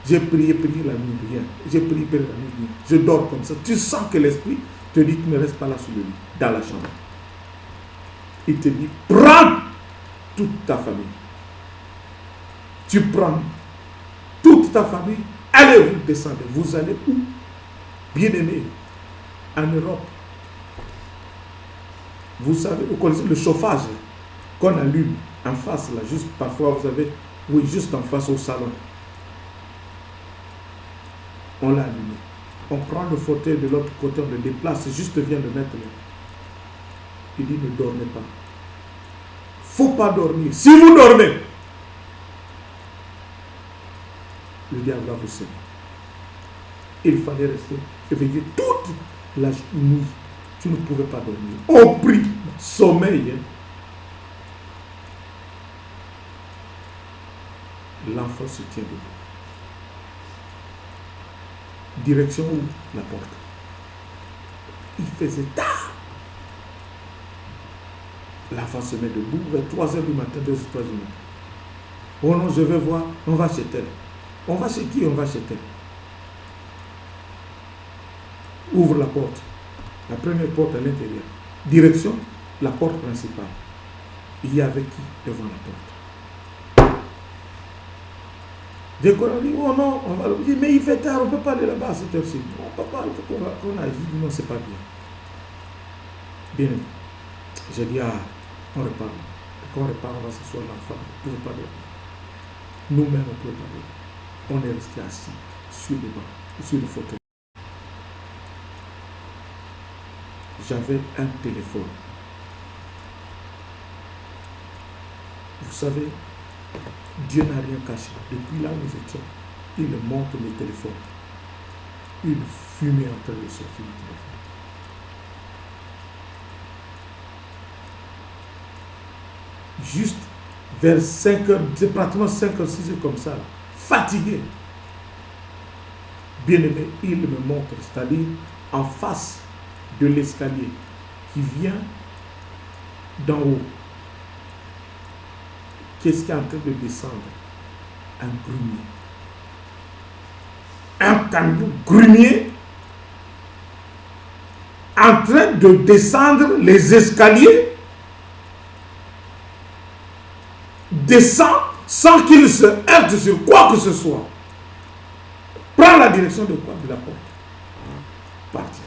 J'ai prié la nuit, rien. J'ai prié la nuit, rien. Je dors comme ça. Tu sens que l'esprit te dit, tu ne restes pas là sur le lit, dans la chambre. Il te dit, prends toute ta famille. Tu prends toute ta famille. Allez, vous descendez. Vous allez où? Bien-aimé, en Europe. Vous savez, vous connaissez le chauffage qu'on allume en face, là, juste parfois, vous avez, oui, juste en face au salon. On l'a allumé. On prend le fauteuil de l'autre côté, on le déplace, juste vient de mettre là. Il dit, ne dormez pas. faut pas dormir. Si vous dormez, le diable va vous semer. Il fallait rester éveillé toute la nuit. Tu ne pouvais pas dormir. Au prix, sommeil. L'enfant se tient debout. Direction où? La porte. Il faisait tard. L'enfant se met debout vers 3h du matin, 2h, 3h du matin. Oh non, je vais voir, on va chez tel. On va chez qui? On va chez tel. Ouvre la porte. La première porte à l'intérieur. Direction, la porte principale. Il y avait qui devant la porte? Dès qu'on a dit, oh non, on va dire, mais il fait tard, on ne peut pas aller là-bas à cette heure-ci. Non, papa, il faut qu'on agisse. Non, c'est pas bien. Bien. J'ai dit, ah, on repart. Quand on repart, on va s'asseoir l'enfant. On ne pouvait pas dormir. Nous-mêmes, on ne pouvait pas dormir. On est resté assis sur les bancs, sur le fauteuil. J'avais un téléphone. Vous savez, Dieu n'a rien caché. Depuis là où nous étions, il montre le téléphone. Une fumée en train de sortir du téléphone. Juste vers 5h, c'est pratiquement 5h, 6h comme ça, fatigué. Bien aimé, il me montre, c'est-à-dire en face de l'escalier qui vient d'en haut. Qu'est-ce qui est en train de descendre? Un grenier. Un camion grenier en train de descendre les escaliers, descend sans qu'il se heurte sur quoi que ce soit. Prends la direction de quoi? De la porte. Partir.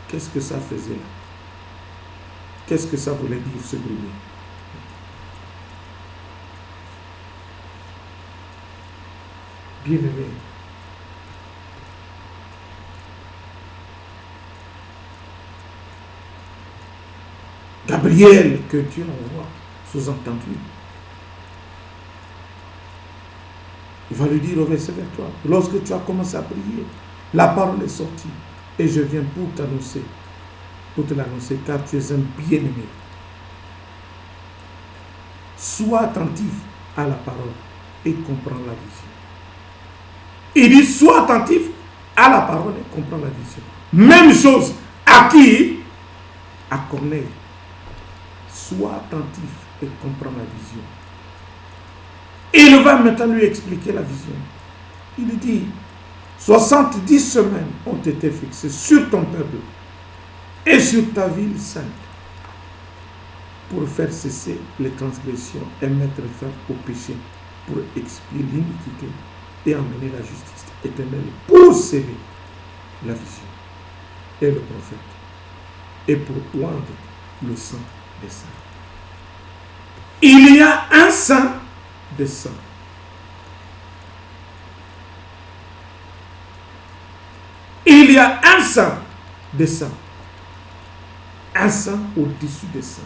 Qu'est-ce que ça faisait là? Qu'est-ce que ça voulait dire, ce grenier? Bien-aimé, Gabriel, que Dieu envoie, sous-entendu. Il va lui dire au verset 23, lorsque tu as commencé à prier, la parole est sortie et je viens pour t'annoncer, pour te l'annoncer, car tu es un bien-aimé. Sois attentif à la parole et comprends la vision. Il dit, sois attentif à la parole et comprends la vision. Même chose à qui? À Corneille. Sois attentif et comprends la vision. Il va maintenant lui expliquer la vision. Il dit, 70 semaines ont été fixées sur ton peuple et sur ta ville sainte pour faire cesser les transgressions et mettre fin au péché, pour expier l'iniquité et emmener la justice éternelle pour sceller la vision et le prophète et pour oindre le sang des saints. Il y a un sang des saints. Il y a un sang des saints. Un sang au-dessus des saints.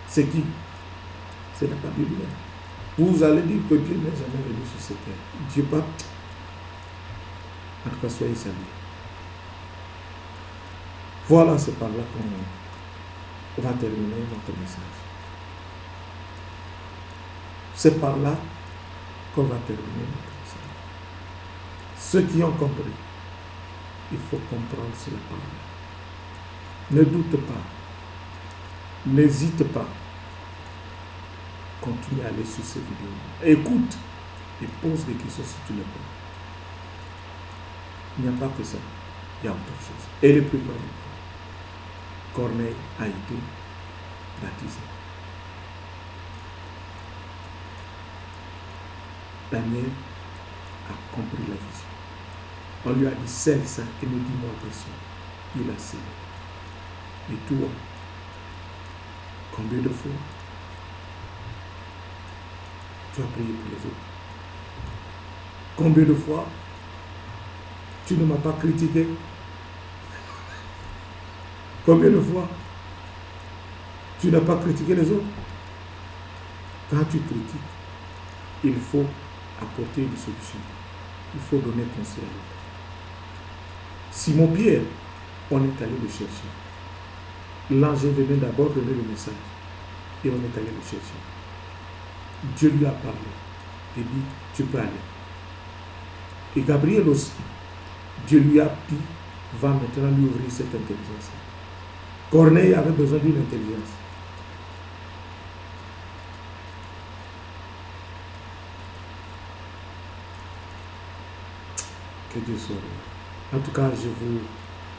C'est qui? C'est la Bible. Vous allez dire que Dieu n'est jamais venu sur cette terre. Dieu pas. En tout cas, soyez salués. Voilà, c'est par là qu'on va terminer notre message. C'est par là qu'on va terminer notre message. Ceux qui ont compris, il faut comprendre cela par là. Ne doute pas. N'hésite pas. Continue à aller sur ces vidéos. Écoute et pose des questions si tu le peux. Il n'y a pas que ça. Il y a autre chose. Et le plus grand, Corneille a été baptisé. Daniel a compris la vision. On lui a dit, scelle ça et ne dis-moi personne. Il a scellé. Et toi, combien de fois tu as prié pour les autres? Combien de fois tu ne m'as pas critiqué? Combien de fois tu n'as pas critiqué les autres? Quand tu critiques, il faut apporter une solution. Il faut donner conseil à l'autre. Simon-Pierre, on est allé le chercher. L'ange venait d'abord donner le message. Et on est allé le chercher. Dieu lui a parlé. Il dit, tu peux aller. Et Gabriel aussi, Dieu lui a dit, va maintenant lui ouvrir cette intelligence. Corneille avait besoin d'une intelligence. Que Dieu soit là. En tout cas, je vous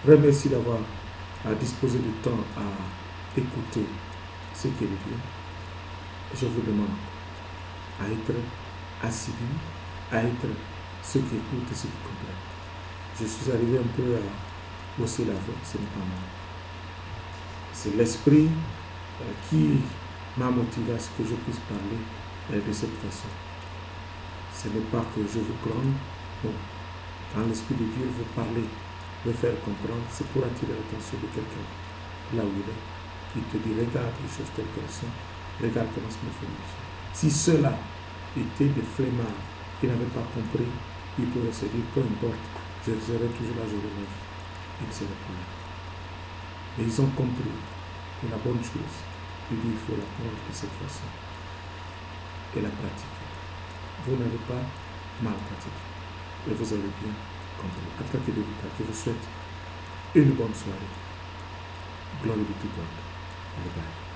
remercie d'avoir disposé du temps à écouter ce qu'il dit. Je vous demande à être assidu, à être ceux qui écoutent et ceux qui comprennent. Je suis arrivé un peu à bosser la voix, ce n'est pas moi. C'est l'esprit qui m'a motivé à ce que je puisse parler de cette façon. Ce n'est pas que je vous plombe, non. Quand l'Esprit de Dieu veut parler, veut faire comprendre, c'est pour attirer l'attention de quelqu'un là où il est. Il te dit, regarde les choses telles qu'elles sont, regarde comment il faut marcher. Si ceux-là étaient des flemmards qui n'avaient pas compris, ils pourraient se dire, peu importe, je serai toujours là, je relève. Ils ne seraient pas là. Mais ils ont compris que la bonne chose, il dit, il faut la prendre de cette façon et la pratiquer. Vous n'avez pas mal pratiqué. Et vous avez bien compris. Attaquez de l'État. Je vous souhaite une bonne soirée. Glory be to God. Bye bye.